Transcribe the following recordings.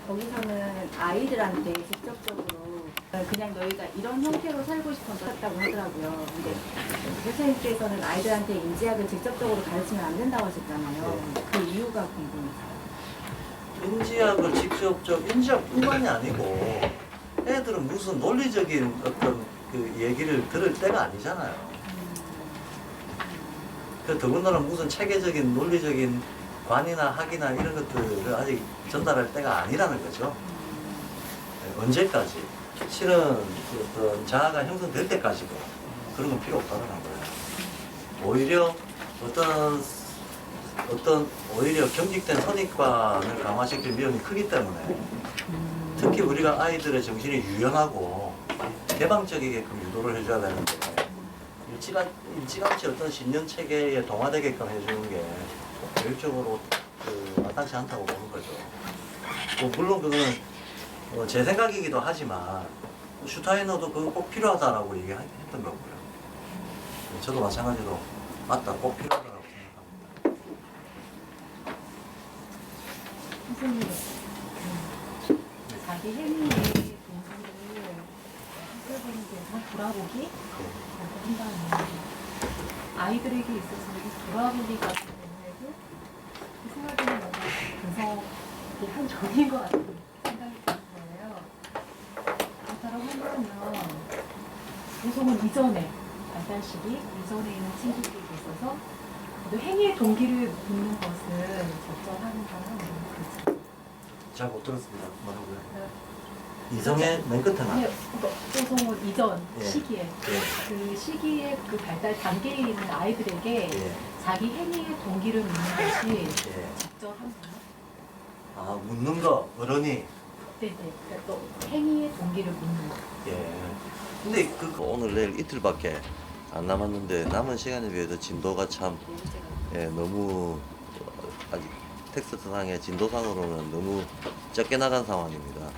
거기서는 아이들한테 직접적으로 그냥 너희가 이런 형태로 살고 싶어서 했다고 하더라고요. 근데 교수님께서는 아이들한테 인지학을 직접적으로 가르치면 안 된다고 하셨잖아요. 그 이유가 궁금해요. 인지학을 인지학뿐만이 아니고 애들은 무슨 논리적인 어떤 그 얘기를 들을 때가 아니잖아요. 그 더군다나 무슨 체계적인 논리적인 관이나 학이나 이런 것들을 아직 전달할 때가 아니라는 거죠. 언제까지? 실은 그 어떤 자아가 형성될 때까지도 그런 건 필요 없다는 거예요. 오히려 오히려 경직된 선입관을 강화시킬 위험이 크기 때문에 특히 우리가 아이들의 정신이 유연하고 개방적이게끔 유도를 해줘야 되는데 일찌감치 어떤 신념 체계에 동화되게끔 해주는 게 교육적으로 마땅치 않다고 보는 거죠. 물론 그거는 제 생각이기도 하지만 슈타이너도 그거 꼭 필요하다라고 얘기했던 거고요. 저도 마찬가지로 맞다, 꼭 필요하다라고 생각합니다. 선생님, 자기 행위의 동기를 살펴보는 데서 돌아보기? 한다면 아이들에게 있어서 이 돌아보기 같은 경우에도 생활하는 뭔가 분석이 한 종인 것 같은 생각이 드는 거예요. 그렇다고 한다면 보통은 이전에 발달 시기 이전에 있는 친구들이 있어서 또 행위의 동기를 묻는 것은 적절한가요? 그렇죠. 잘 못 들었습니다. 뭐라고요? 이성의 맨 끝에 나. 아니요, 소송은 이전 예. 시기에 예. 그 시기에 그 발달 단계에 있는 아이들에게 예. 자기 행위의 동기를 묻는 것이 예. 적절한가요? 아, 묻는 거, 어른이. 네네. 그러니까 또 행위의 동기를 묻는 것. 예. 근데 오늘 내일 이틀밖에 안 남았는데 남은 시간에 비해서 진도가 참 너무 아직 텍스트상의 진도상으로는 너무 적게 나간 상황입니다.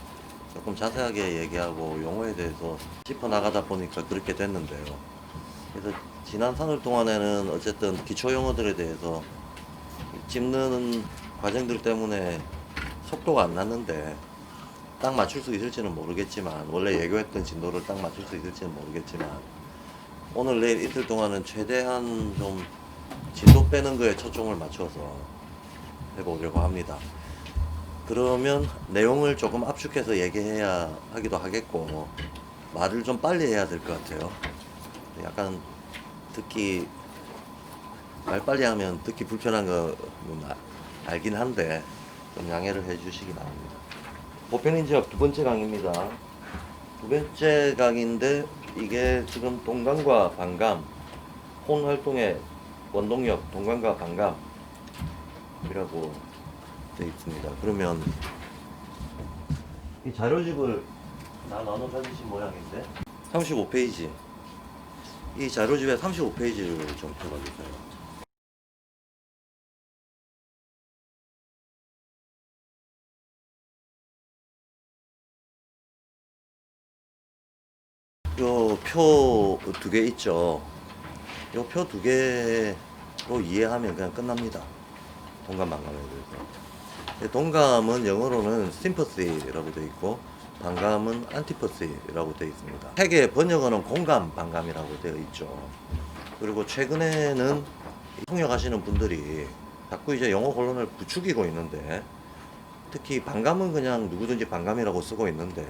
조금 자세하게 얘기하고 용어에 대해서 짚어나가다 보니까 그렇게 됐는데요. 그래서 지난 3일 동안에는 어쨌든 기초 용어들에 대해서 짚는 과정들 때문에 속도가 안 났는데 딱 맞출 수 있을지는 모르겠지만 원래 예고했던 진도를 딱 맞출 수 있을지는 모르겠지만 오늘 내일 이틀 동안은 최대한 좀 진도 빼는 거에 초점을 맞춰서 해보려고 합니다. 그러면 내용을 조금 압축해서 얘기해야 하기도 하겠고 말을 좀 빨리 해야 될 것 같아요. 약간 듣기 말 빨리 하면 듣기 불편한 거 알긴 한데 좀 양해를 해 주시기 바랍니다. 보편인지학 두 번째 강의입니다. 두 번째 강의인데 이게 지금 동감과 반감, 혼 활동의 원동력, 동감과 반감이라고 되어 있습니다. 그러면 이 자료집을 다 나눠 가지신 모양인데 35페이지 이 자료집의 35페이지를 좀 펴봐주세요. 요 표 두 개 있죠. 요 표 두 개로 이해하면 그냥 끝납니다. 동감 반감에 대해서. 동감은 영어로는 sympathy라고 되어 있고 반감은 antipathy라고 되어 있습니다. 책의 번역어는 공감 반감이라고 되어 있죠. 그리고 최근에는 통역하시는 분들이 자꾸 이제 영어 본론을 부추기고 있는데 특히 반감은 그냥 누구든지 반감이라고 쓰고 있는데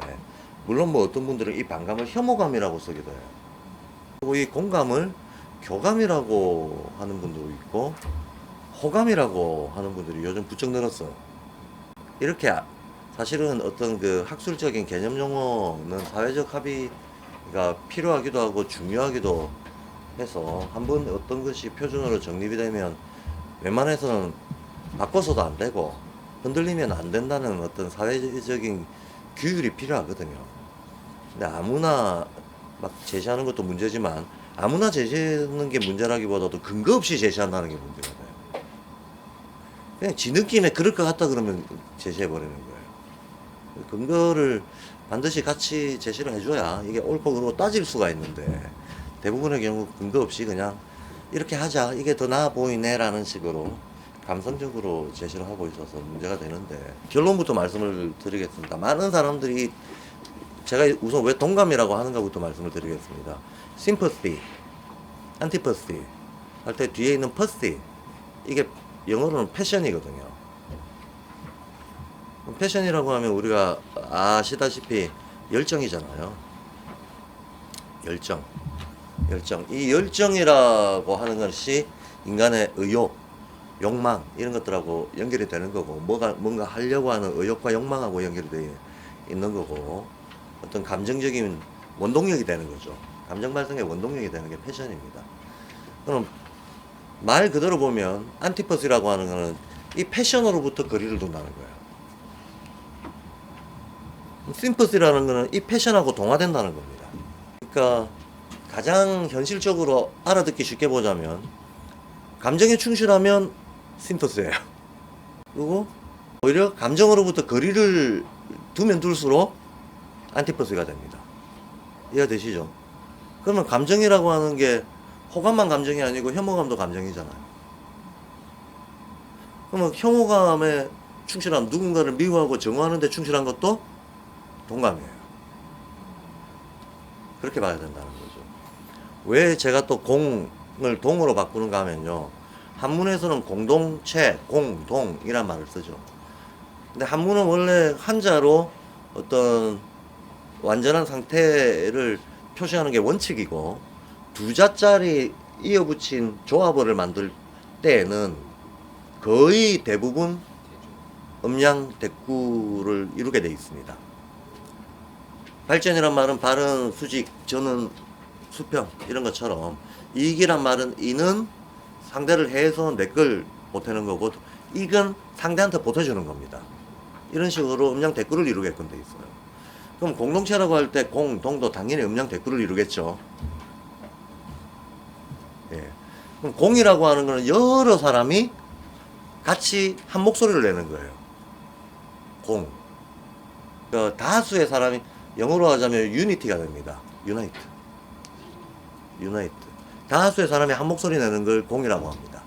물론 뭐 어떤 분들은 이 반감을 혐오감이라고 쓰기도 해요. 그리고 이 공감을 교감이라고 하는 분도 있고 호감이라고 하는 분들이 요즘 부쩍 늘었어요. 이렇게 사실은 어떤 그 학술적인 개념 용어는 사회적 합의가 필요하기도 하고 중요하기도 해서 한번 어떤 것이 표준어로 정립이 되면 웬만해서는 바꿔서도 안 되고 흔들리면 안 된다는 어떤 사회적인 규율이 필요하거든요. 근데 아무나 막 제시하는 것도 문제지만 아무나 제시하는 게 문제라기보다도 근거 없이 제시한다는 게 문제가 돼요. 그냥 지 느낌에 그럴 것 같다 그러면 제시해버리는 거예요. 근거를 반드시 같이 제시를 해줘야 이게 옳고 그르고 따질 수가 있는데 대부분의 경우 근거 없이 그냥 이렇게 하자 이게 더 나아 보이네 라는 식으로 감성적으로 제시를 하고 있어서 문제가 되는데, 결론부터 말씀을 드리겠습니다. 많은 사람들이 제가 우선 왜 동감이라고 하는가부터 말씀을 드리겠습니다. sympathy, antipathy 할 때 뒤에 있는 pathy, 이게 영어로는 패션이거든요. 패션이라고 하면 우리가 아시다시피 열정이잖아요. 열정. 이 열정이라고 하는 것이 인간의 의욕, 욕망 이런 것들하고 연결이 되는 거고, 뭔가 하려고 하는 의욕과 욕망하고 연결이 되어 있는 거고, 어떤 감정적인 원동력이 되는 거죠. 감정 발생의 원동력이 되는 게 패션입니다. 그럼 말 그대로 보면 안티퍼시라고 하는 거는 이 패션으로부터 거리를 둔다는 거예요. 심퍼시라는 거는 이 패션하고 동화된다는 겁니다. 그러니까 가장 현실적으로 알아듣기 쉽게 보자면, 감정에 충실하면 심퍼시예요. 그리고 오히려 감정으로부터 거리를 두면 둘수록 안티퍼시가 됩니다. 이해가 되시죠? 그러면 감정이라고 하는 게 호감만 감정이 아니고 혐오감도 감정이잖아요. 그러면 혐오감에 충실함, 누군가를 미워하고 정오하는 데 충실한 것도 동감이에요. 그렇게 봐야 된다는 거죠. 왜 제가 또 공을 동으로 바꾸는가 하면요, 한문에서는 공동체, 공동이란 말을 쓰죠. 근데 한문은 원래 한자로 어떤 완전한 상태를 표시하는 게 원칙이고, 두 자짜리 이어붙인 조합어를 만들 때에는 거의 대부분 음양 대꾸를 이루게 되어 있습니다. 발전이란 말은 발은, 수직, 전은, 수평 이런 것처럼, 이익이란 말은 이는 상대를 해서 내 걸 보태는 거고, 이익은 상대한테 보태주는 겁니다. 이런 식으로 음양 대꾸를 이루게끔 돼 있어요. 그럼 공동체라고 할 때 공, 동도 당연히 음양 대꾸를 이루겠죠. 예. 그럼 공이라고 하는 거는 여러 사람이 같이 한 목소리를 내는 거예요. 공. 그 다수의 사람이, 영어로 하자면 유니티가 됩니다. 유나이트. 다수의 사람이 한 목소리 내는 걸 공이라고 합니다.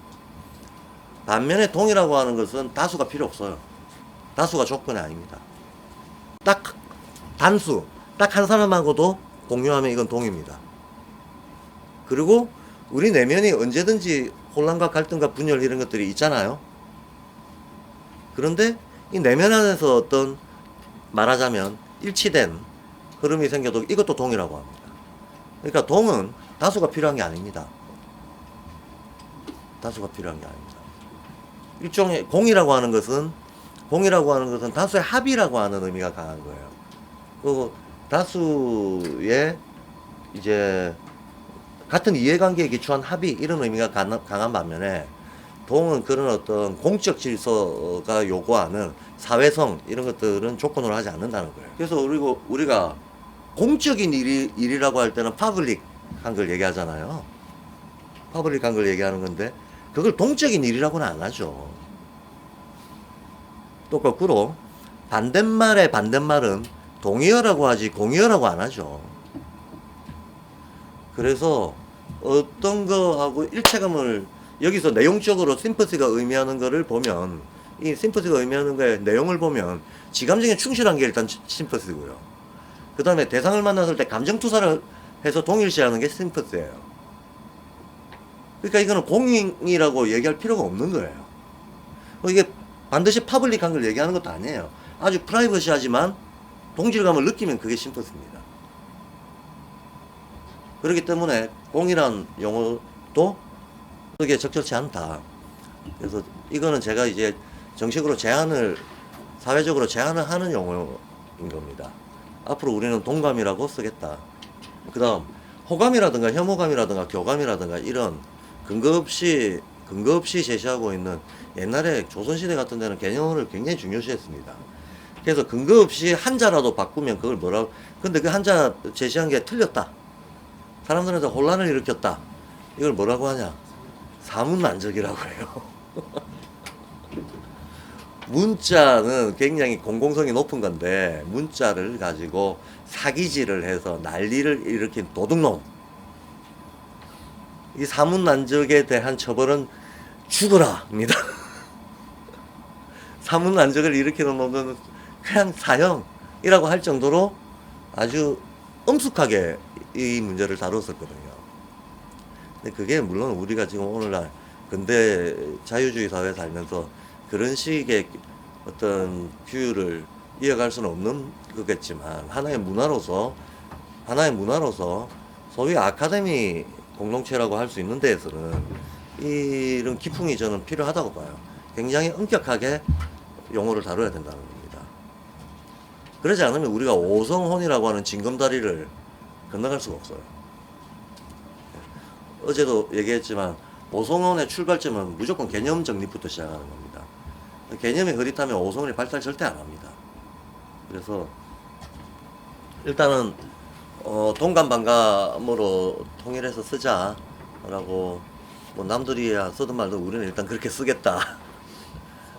반면에 동이라고 하는 것은 다수가 필요 없어요. 다수가 조건이 아닙니다. 딱 단수, 딱 한 사람하고도 공유하면 이건 동입니다. 그리고 우리 내면이 언제든지 혼란과 갈등과 분열 이런 것들이 있잖아요. 그런데 이 내면 안에서 어떤, 말하자면 일치된 흐름이 생겨도 이것도 동이라고 합니다. 그러니까 동은 다수가 필요한 게 아닙니다. 일종의 공이라고 하는 것은 다수의 합이라고 하는 의미가 강한 거예요. 그리고 다수의 이제 같은 이해관계에 기초한 합의, 이런 의미가 강한 반면에, 동은 그런 어떤 공적 질서가 요구하는 사회성 이런 것들은 조건으로 하지 않는다는 거예요. 그래서 우리가 공적인 일이라고 할 때는 파블릭한 걸 얘기하잖아요. 파블릭한 걸 얘기하는 건데, 그걸 동적인 일이라고는 안 하죠. 또 거꾸로 반대말의 반대말은 동의어라고 하지 공의어라고 안 하죠. 그래서 어떤 거하고 일체감을, 여기서 내용적으로 심퍼시가 의미하는 거를 보면, 이 심퍼시가 의미하는 거의 내용을 보면 지감정에 충실한 게 일단 심퍼시고요. 그 다음에 대상을 만났을 때 감정투사를 해서 동일시하는 게 심퍼시예요. 그러니까 이거는 공익이라고 얘기할 필요가 없는 거예요. 이게 반드시 파블릭한 걸 얘기하는 것도 아니에요. 아주 프라이버시하지만 동질감을 느끼면 그게 심퍼시입니다. 그렇기 때문에 공이란 용어도 그게 적절치 않다. 그래서 이거는 제가 이제 정식으로 사회적으로 제한을 하는 용어인 겁니다. 앞으로 우리는 동감이라고 쓰겠다. 그 다음 호감이라든가 혐오감이라든가 교감이라든가 이런 근거 없이 제시하고 있는, 옛날에 조선시대 같은 데는 개념을 굉장히 중요시했습니다. 그래서 근거 없이 한자라도 바꾸면 그걸 뭐라고, 근데 그 한자 제시한 게 틀렸다, 사람들한테 혼란을 일으켰다, 이걸 뭐라고 하냐, 사문난적이라고 해요. 문자는 굉장히 공공성이 높은 건데, 문자를 가지고 사기질을 해서 난리를 일으킨 도둑놈, 이 사문난적에 대한 처벌은 죽어라입니다. 사문 안적을 일으키는 놈은 그냥 사형이라고 할 정도로 아주 엄숙하게 이 문제를 다뤘었거든요. 근데 그게 물론 우리가 지금 오늘날 근대 자유주의 사회에 살면서 그런 식의 어떤 규율을 이어갈 수는 없는 거겠지만 하나의 문화로서 소위 아카데미 공동체라고 할 수 있는 데에서는 이런 기풍이 저는 필요하다고 봐요. 굉장히 엄격하게 용어를 다뤄야 된다는 겁니다. 그러지 않으면 우리가 오성혼이라고 하는 징검다리를 건너갈 수가 없어요. 어제도 얘기했지만 오성혼의 출발점은 무조건 개념 정립부터 시작하는 겁니다. 개념이 흐릿하면 오성혼이 발달 절대 안 합니다. 그래서 일단은 동감반감으로 통일해서 쓰자라고 뭐 남들이야 쓰든 말든 우리는 일단 그렇게 쓰겠다.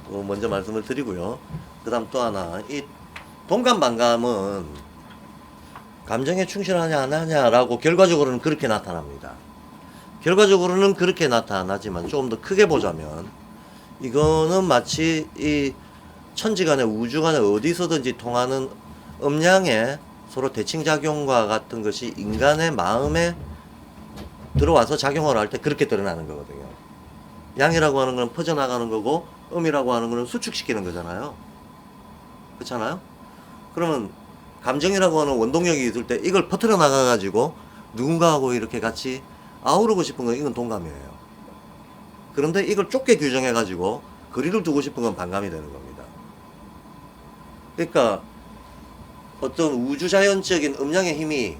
먼저 말씀을 드리고요. 그 다음 또 하나, 이 동감반감은 감정에 충실하냐 안 하냐라고 결과적으로는 그렇게 나타납니다. 결과적으로는 그렇게 나타나지만 조금 더 크게 보자면 이거는 마치 이 천지간에 우주간에 어디서든지 통하는 음양의 서로 대칭작용과 같은 것이 인간의 마음에 들어와서 작용을 할 때 그렇게 드러나는 거거든요. 양이라고 하는 건 퍼져나가는 거고 음이라고 하는 거는 수축시키는 거잖아요. 그렇잖아요? 그러면 감정이라고 하는 원동력이 있을 때 이걸 퍼뜨려 나가가지고 누군가하고 이렇게 같이 아우르고 싶은 건 이건 동감이에요. 그런데 이걸 좁게 규정해가지고 거리를 두고 싶은 건 반감이 되는 겁니다. 그러니까 어떤 우주자연적인 음양의 힘이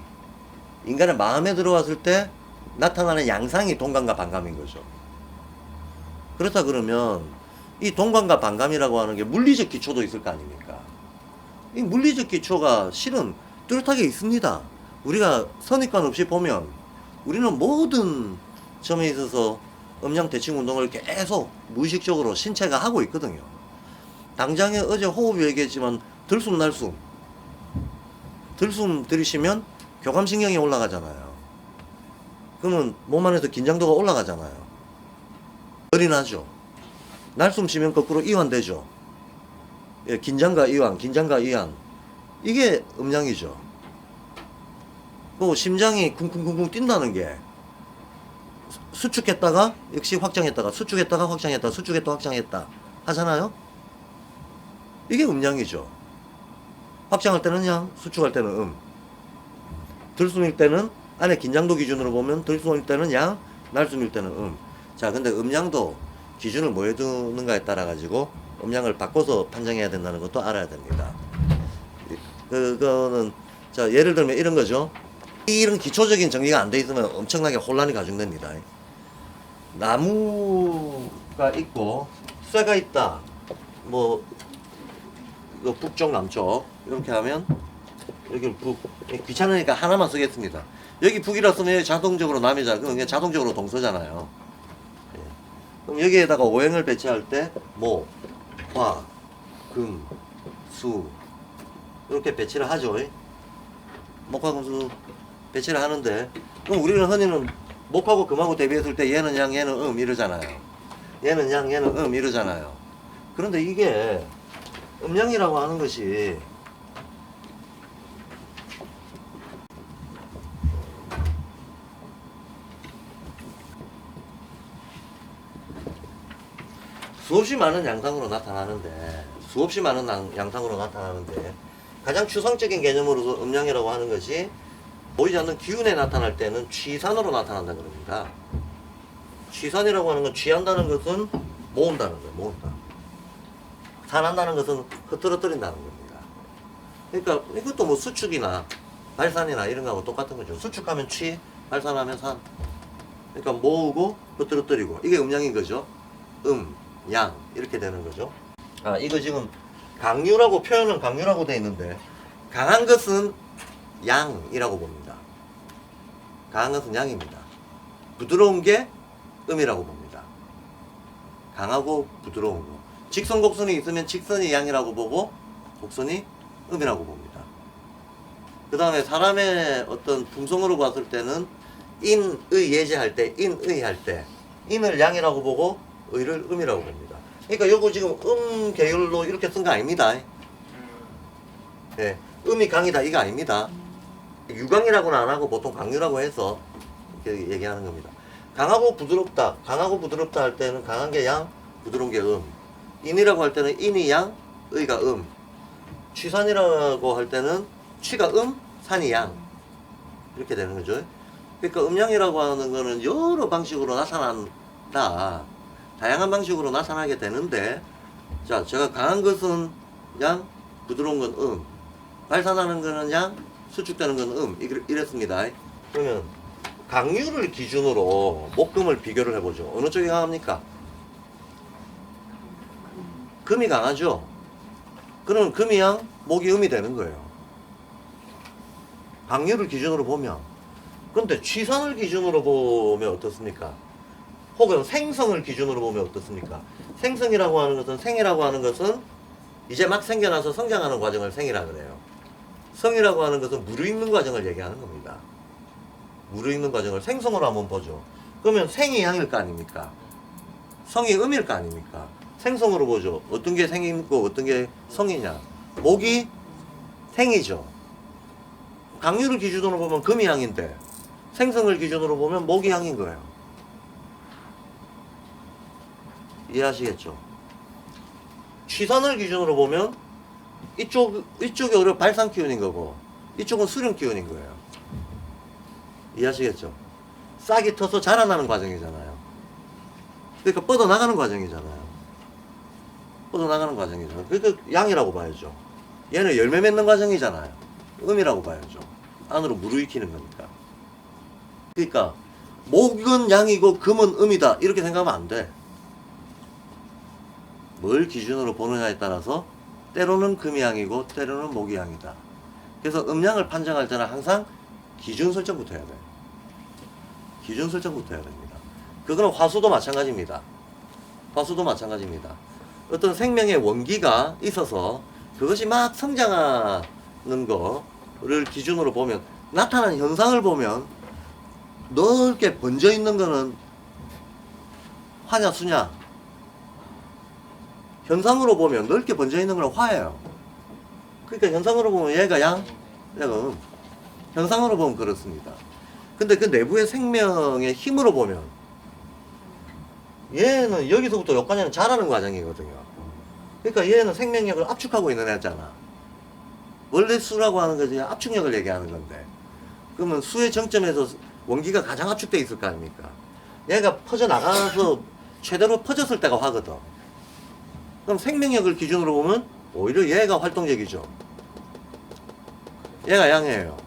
인간의 마음에 들어왔을 때 나타나는 양상이 동감과 반감인 거죠. 그렇다 그러면 이 동감과 반감이라고 하는 게 물리적 기초도 있을 거 아닙니까? 이 물리적 기초가 실은 뚜렷하게 있습니다. 우리가 선입관 없이 보면 우리는 모든 점에 있어서 음양 대칭 운동을 계속 무의식적으로 신체가 하고 있거든요. 당장에 어제 호흡 얘기했지만 들숨 날숨 들이쉬면 교감신경이 올라가잖아요. 그러면 몸 안에서 긴장도가 올라가잖아요. 열이 나죠. 날숨 쉬면 거꾸로 이완되죠. 예, 긴장과 이완. 이게 음양이죠. 또 심장이 쿵쿵쿵쿵 뛴다는 게 수축했다가 역시 확장했다가 수축했다가 확장했다 수축했다 확장했다 하잖아요. 이게 음양이죠. 확장할 때는 양, 수축할 때는 들숨일 때는 안에 긴장도 기준으로 보면 들숨일 때는 양, 날숨일 때는 자, 근데 음양도 기준을 뭐에 두는가에 따라 가지고 음양을 바꿔서 판정해야 된다는 것도 알아야 됩니다. 그거는 자, 예를 들면 이런 거죠. 이런 기초적인 정리가 안 돼 있으면 엄청나게 혼란이 가중됩니다. 나무가 있고 쇠가 있다. 뭐 북쪽 남쪽 이렇게 하면 여기 북 귀찮으니까 하나만 쓰겠습니다. 여기 북이라 쓰면 자동적으로 남이자 그냥 자동적으로 동서잖아요. 그럼 여기에다가 오행을 배치할 때 목, 화, 금, 수 이렇게 배치를 하죠. 목화, 금, 수 배치를 하는데 그럼 우리는 흔히는 목하고 금하고 대비했을 때 얘는 양, 얘는 이러잖아요. 얘는 양, 얘는 이러잖아요. 그런데 이게 음양이라고 하는 것이 수없이 많은 양상으로 나타나는데 가장 추상적인 개념으로서 음양이라고 하는 것이 보이지 않는 기운에 나타날 때는 취산으로 나타난다는 겁니다. 취산이라고 하는 건 취한다는 것은 모은다는 거예요. 모은다. 산한다는 것은 흐트러뜨린다는 겁니다. 그러니까 이것도 뭐 수축이나 발산이나 이런 거하고 똑같은 거죠. 수축하면 취, 발산하면 산. 그러니까 모으고 흐트러뜨리고 이게 음양인 거죠. 양 이렇게 되는 거죠. 아, 이거 지금 강류라고 표현은 강류라고 돼 있는데 강한 것은 양이라고 봅니다. 강한 것은 양입니다. 부드러운 게 음이라고 봅니다. 강하고 부드러운 거. 직선 곡선이 있으면 직선이 양이라고 보고 곡선이 음이라고 봅니다. 그 다음에 사람의 어떤 품성으로 봤을 때는 인의 예제할 때 인을 양이라고 보고 의를 음이라고 봅니다. 그러니까 요거 지금 계열로 이렇게 쓴 거 아닙니다. 예, 음이 강이다 이거 아닙니다. 유강이라고는 안 하고 보통 강유라고 해서 이렇게 얘기하는 겁니다. 강하고 부드럽다. 강하고 부드럽다 할 때는 강한 게 양, 부드러운 게 음. 인이라고 할 때는 인이 양, 의가 음. 취산이라고 할 때는 취가 산이 양. 이렇게 되는 거죠. 그러니까 음양이라고 하는 거는 여러 방식으로 나타난다. 다양한 방식으로 나타나게 되는데, 자, 제가 강한 것은 양, 부드러운 건 발산하는 거는 양, 수축되는 건 이랬습니다. 그러면 강유를 기준으로 목금을 비교를 해보죠. 어느 쪽이 강합니까? 금이 강하죠. 그러면 금이 양, 목이 음이 되는 거예요. 강유를 기준으로 보면. 근데 취산을 기준으로 보면 어떻습니까? 혹은 생성을 기준으로 보면 어떻습니까? 생성이라고 하는 것은, 생이라고 하는 것은 이제 막 생겨나서 성장하는 과정을 생이라 그래요. 성이라고 하는 것은 무르익는 과정을 얘기하는 겁니다. 무르익는 과정을 생성으로 한번 보죠. 그러면 생이 양일 거 아닙니까? 성이 음일 거 아닙니까? 생성으로 보죠. 어떤 게 생이고 어떤 게 성이냐. 목이 생이죠. 강유를 기준으로 보면 금이 양인데 생성을 기준으로 보면 목이 양인 거예요. 이해하시겠죠? 취산을 기준으로 보면 이쪽이 오히려 발산 기운인 거고 이쪽은 수령 기운인 거예요. 이해하시겠죠? 싹이 터서 자라나는 과정이잖아요. 그러니까 뻗어나가는 과정이잖아요. 뻗어나가는 과정이잖아요. 그러니까 양이라고 봐야죠. 얘는 열매 맺는 과정이잖아요. 음이라고 봐야죠. 안으로 무르익히는 거니까. 그러니까 목은 양이고 금은 음이다 이렇게 생각하면 안 돼. 뭘 기준으로 보느냐에 따라서 때로는 금이 양이고 때로는 목이 양이다. 그래서 음양을 판정할 때는 항상 기준 설정부터 해야 돼요. 기준 설정부터 해야 됩니다. 그거는 화수도 마찬가지입니다. 화수도 마찬가지입니다. 어떤 생명의 원기가 있어서 그것이 막 성장하는 거를 기준으로 보면 나타나는 현상을 보면 넓게 번져 있는 거는 화냐 수냐. 현상으로 보면 넓게 번져 있는 건 화예요. 그러니까 현상으로 보면 얘가 양, 얘가 현상으로 보면 그렇습니다. 근데 그 내부의 생명의 힘으로 보면 얘는 여기서부터 여기까지는 자라는 과정이거든요. 그러니까 얘는 생명력을 압축하고 있는 애잖아. 원래 수라고 하는 것이 압축력을 얘기하는 건데 그러면 수의 정점에서 원기가 가장 압축되어 있을 거 아닙니까? 얘가 퍼져나가서 최대로 퍼졌을 때가 화거든. 그럼 생명력을 기준으로 보면 오히려 얘가 활동적이죠. 얘가 양이에요.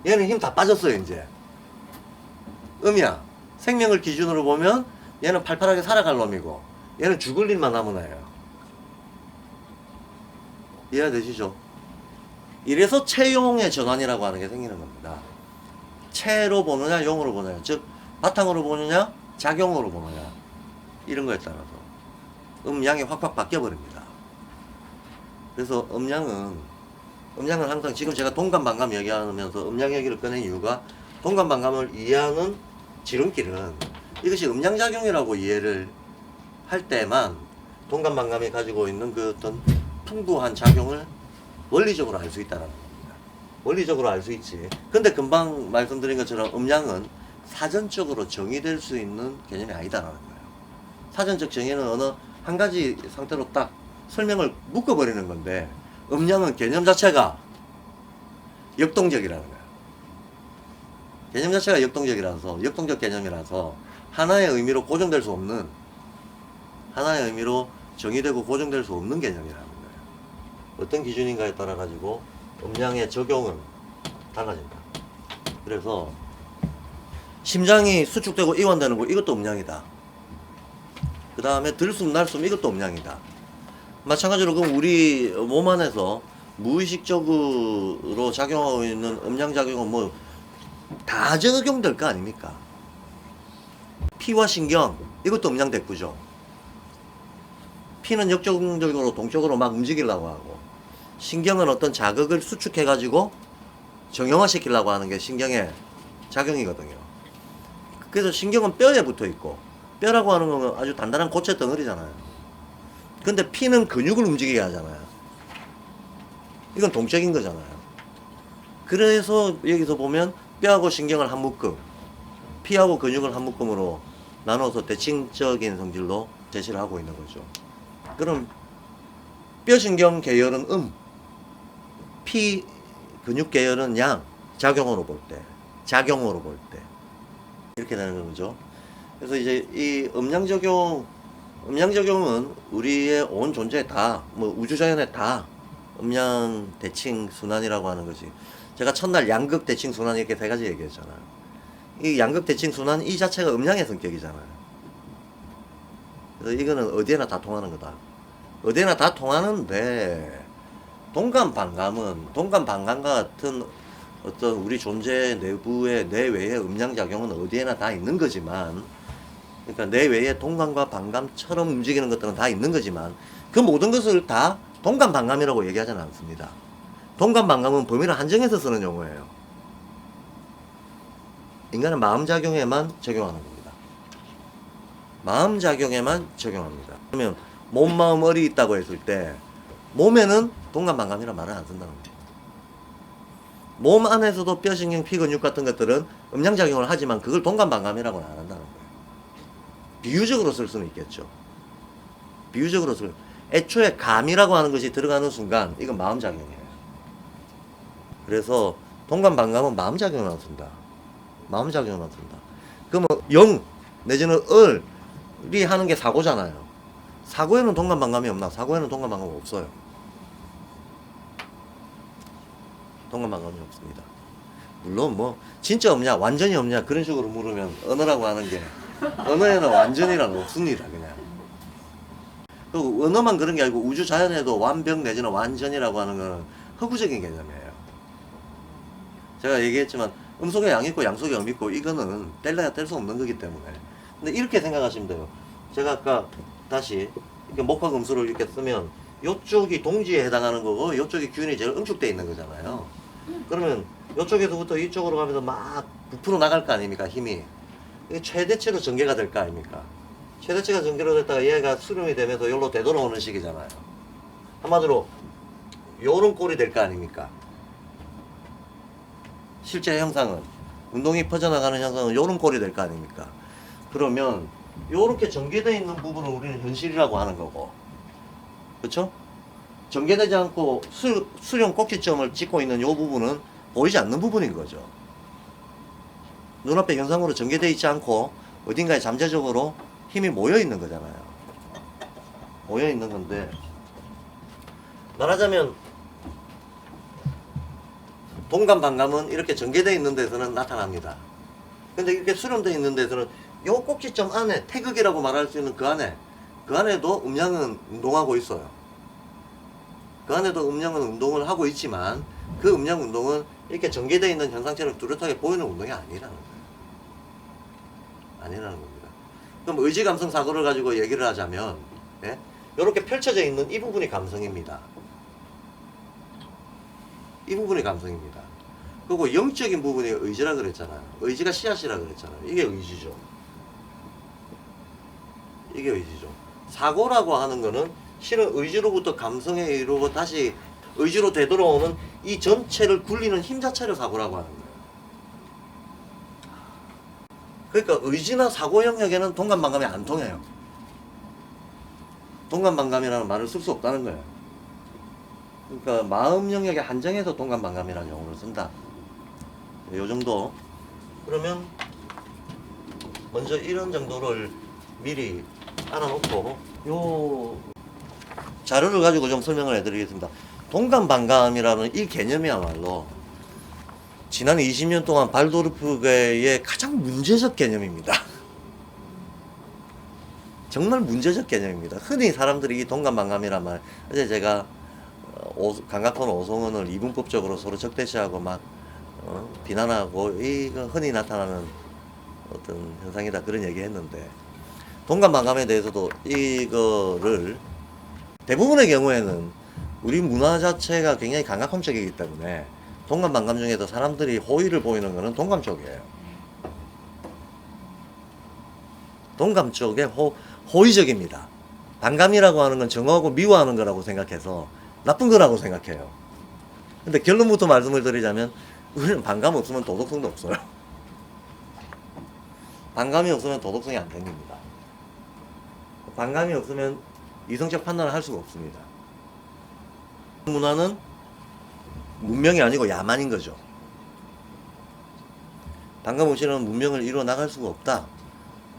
얘는 힘 다 빠졌어요 이제. 음이야. 생명을 기준으로 보면 얘는 팔팔하게 살아갈 놈이고 얘는 죽을 일만 남은 애예요. 이해되시죠? 이래서 체용의 전환이라고 하는 게 생기는 겁니다. 체로 보느냐 용으로 보느냐, 즉 바탕으로 보느냐 작용으로 보느냐 이런 거에 따라서 음양이 확확 바뀌어 버립니다. 그래서 음양은 항상 지금 제가 동감반감 얘기하면서 음양 얘기를 꺼낸 이유가 동감반감을 이해하는 지름길은 이것이 음양작용이라고 이해를 할 때만 동감반감이 가지고 있는 그 어떤 풍부한 작용을 원리적으로 알 수 있다는 겁니다. 원리적으로 알 수 있지. 근데 금방 말씀드린 것처럼 음양은 사전적으로 정의될 수 있는 개념이 아니다라는 거예요. 사전적 정의는 어느 한 가지 상태로 딱 설명을 묶어버리는 건데 음양은 개념 자체가 역동적이라는 거예요. 개념 자체가 역동적이라서 역동적 개념이라서 하나의 의미로 고정될 수 없는 하나의 의미로 정의되고 고정될 수 없는 개념이라는 거예요. 어떤 기준인가에 따라 가지고 음양의 적용은 달라진다. 그래서 심장이 수축되고 이완되는 거 이것도 음양이다. 그 다음에 들숨 날숨 이것도 음양이다. 마찬가지로 그럼 우리 몸 안에서 무의식적으로 작용하고 있는 음양 작용은 뭐 다 적용될 거 아닙니까? 피와 신경 이것도 음양 대꾸죠. 피는 역동적으로 동적으로 막 움직이려고 하고 신경은 어떤 자극을 수축해 가지고 정형화 시키려고 하는 게 신경의 작용이거든요. 그래서 신경은 뼈에 붙어 있고 뼈라고 하는 건 아주 단단한 고체 덩어리잖아요. 근데 피는 근육을 움직이게 하잖아요. 이건 동적인 거잖아요. 그래서 여기서 보면 뼈하고 신경을 한 묶음, 피하고 근육을 한 묶음으로 나눠서 대칭적인 성질로 제시를 하고 있는 거죠. 그럼 뼈신경 계열은 피 근육 계열은 양, 작용으로 볼 때, 이렇게 되는 거죠. 그래서 이제 이 음양작용은 우리의 온 존재에 다, 뭐 우주자연에 다 음양 대칭 순환이라고 하는 것이, 제가 첫날 양극 대칭 순환 이렇게 세 가지 얘기했잖아요. 이 양극 대칭 순환 이 자체가 음양의 성격이잖아요. 그래서 이거는 어디에나 다 통하는 거다. 어디에나 다 통하는데, 동감반감과 같은 어떤 우리 존재 내부의 내외의 음양작용은 어디에나 다 있는 거지만, 그러니까 내외의 동감과 반감처럼 움직이는 것들은 다 있는 거지만, 그 모든 것을 다 동감반감이라고 얘기하지는 않습니다. 동감반감은 범위를 한정해서 쓰는 용어예요. 인간은 마음작용에만 적용하는 겁니다. 마음작용에만 적용합니다. 그러면 몸, 마음, 얼이 있다고 했을 때 몸에는 동감반감이라는 말을 안 쓴다는 거예요. 몸 안에서도 뼈, 신경, 피, 근육 같은 것들은 음양작용을 하지만 그걸 동감반감이라고는 안 한다는 거예요. 비유적으로 쓸 수는 있겠죠. 비유적으로 애초에 감이라고 하는 것이 들어가는 순간 이건 마음작용이에요. 그래서 동감반감은 마음작용을 쓴다. 마음작용을 쓴다. 그러면 영 내지는 을이 하는 게 사고잖아요. 사고에는 동감반감이 없나? 사고에는 동감반감 없어요. 동감반감이 없습니다. 물론 뭐 진짜 없냐 완전히 없냐 그런 식으로 물으면 언어라고 하는 게, 언어에는 완전이란 없습니다. 그냥 그 언어만 그런 게 아니고 우주 자연에도 완벽 내지는 완전이라고 하는 건 허구적인 개념이에요. 제가 얘기했지만 음속에 양 있고 양속에 음 있고 이거는 뗄래야 뗄 수 없는 거기 때문에. 근데 이렇게 생각하시면 돼요. 제가 아까 다시 이렇게 목화 금수를 이렇게 쓰면 이쪽이 동지에 해당하는 거고 이쪽이 균이 제일 응축되어 있는 거잖아요. 그러면 이쪽에서부터 이쪽으로 가면서 막 부풀어 나갈 거 아닙니까? 힘이. 이게 최대치로 전개가 될 거 아닙니까? 최대치가 전개로 됐다가 얘가 수렴이 되면서 여기로 되돌아오는 식이잖아요. 한마디로 요런 꼴이 될 거 아닙니까? 실제 형상은, 운동이 퍼져나가는 형상은 요런 꼴이 될 거 아닙니까? 그러면 요렇게 전개되어 있는 부분을 우리는 현실이라고 하는 거고, 그렇죠? 전개되지 않고 수렴 꼭지점을 찍고 있는 요 부분은 보이지 않는 부분인 거죠. 눈앞에 현상으로 전개되어 있지 않고 어딘가에 잠재적으로 힘이 모여 있는 거잖아요. 모여 있는 건데, 말하자면 동감반감은 이렇게 전개되어 있는 데서는 나타납니다. 근데 이렇게 수렴되어 있는 데서는 요 꼭지점 안에, 태극이라고 말할 수 있는 그 안에도 음양은 운동하고 있어요. 그 안에도 음양은 운동을 하고 있지만 그 음양 운동은 이렇게 전개되어 있는 현상처럼 뚜렷하게 보이는 운동이 아니라는 거예요. 아니라는 겁니다. 그럼 의지, 감성, 사고를 가지고 얘기를 하자면, 예? 이렇게 펼쳐져 있는 이 부분이 감성입니다. 이 부분이 감성입니다. 그리고 영적인 부분이 의지라 그랬잖아요. 의지가 씨앗이라 그랬잖아요. 이게 의지죠. 이게 의지죠. 사고라고 하는 거는 실은 의지로부터 감성에 이르고 다시 의지로 되돌아오는 이 전체를 굴리는 힘 자체를 사고라고 하는 거예요. 그러니까 의지나 사고 영역에는 동감반감이 안 통해요. 동감반감이라는 말을 쓸 수 없다는 거예요. 그러니까 마음 영역에 한정해서 동감반감이라는 용어를 쓴다. 요 정도. 그러면 먼저 이런 정도를 미리 알아놓고 요 자료를 가지고 좀 설명을 해드리겠습니다. 동감반감이라는 이 개념이야말로 지난 20년 동안 발도르프계의 가장 문제적 개념입니다. 정말 문제적 개념입니다. 흔히 사람들이 이 동감반감이란 말, 어제 제가 감각폰 오송은을 이분법적으로 서로 적대시하고 막 비난하고 이거 흔히 나타나는 어떤 현상이다 그런 얘기 했는데, 동감반감에 대해서도 이거를 대부분의 경우에는 우리 문화 자체가 굉장히 감각형적이기 때문에 동감반감 중에서 사람들이 호의를 보이는 것은 동감 쪽이에요. 동감 쪽에 호의적입니다. 반감이라고 하는 건 정하고 미워하는 거라고 생각해서 나쁜 거라고 생각해요. 근데 결론부터 말씀을 드리자면 우리는 반감 없으면 도덕성도 없어요. 반감이 없으면 도덕성이 안 생깁니다. 반감이 없으면 이성적 판단을 할 수가 없습니다. 문화는 문명이 아니고 야만인 거죠. 반감 없이는 문명을 이루어 나갈 수가 없다.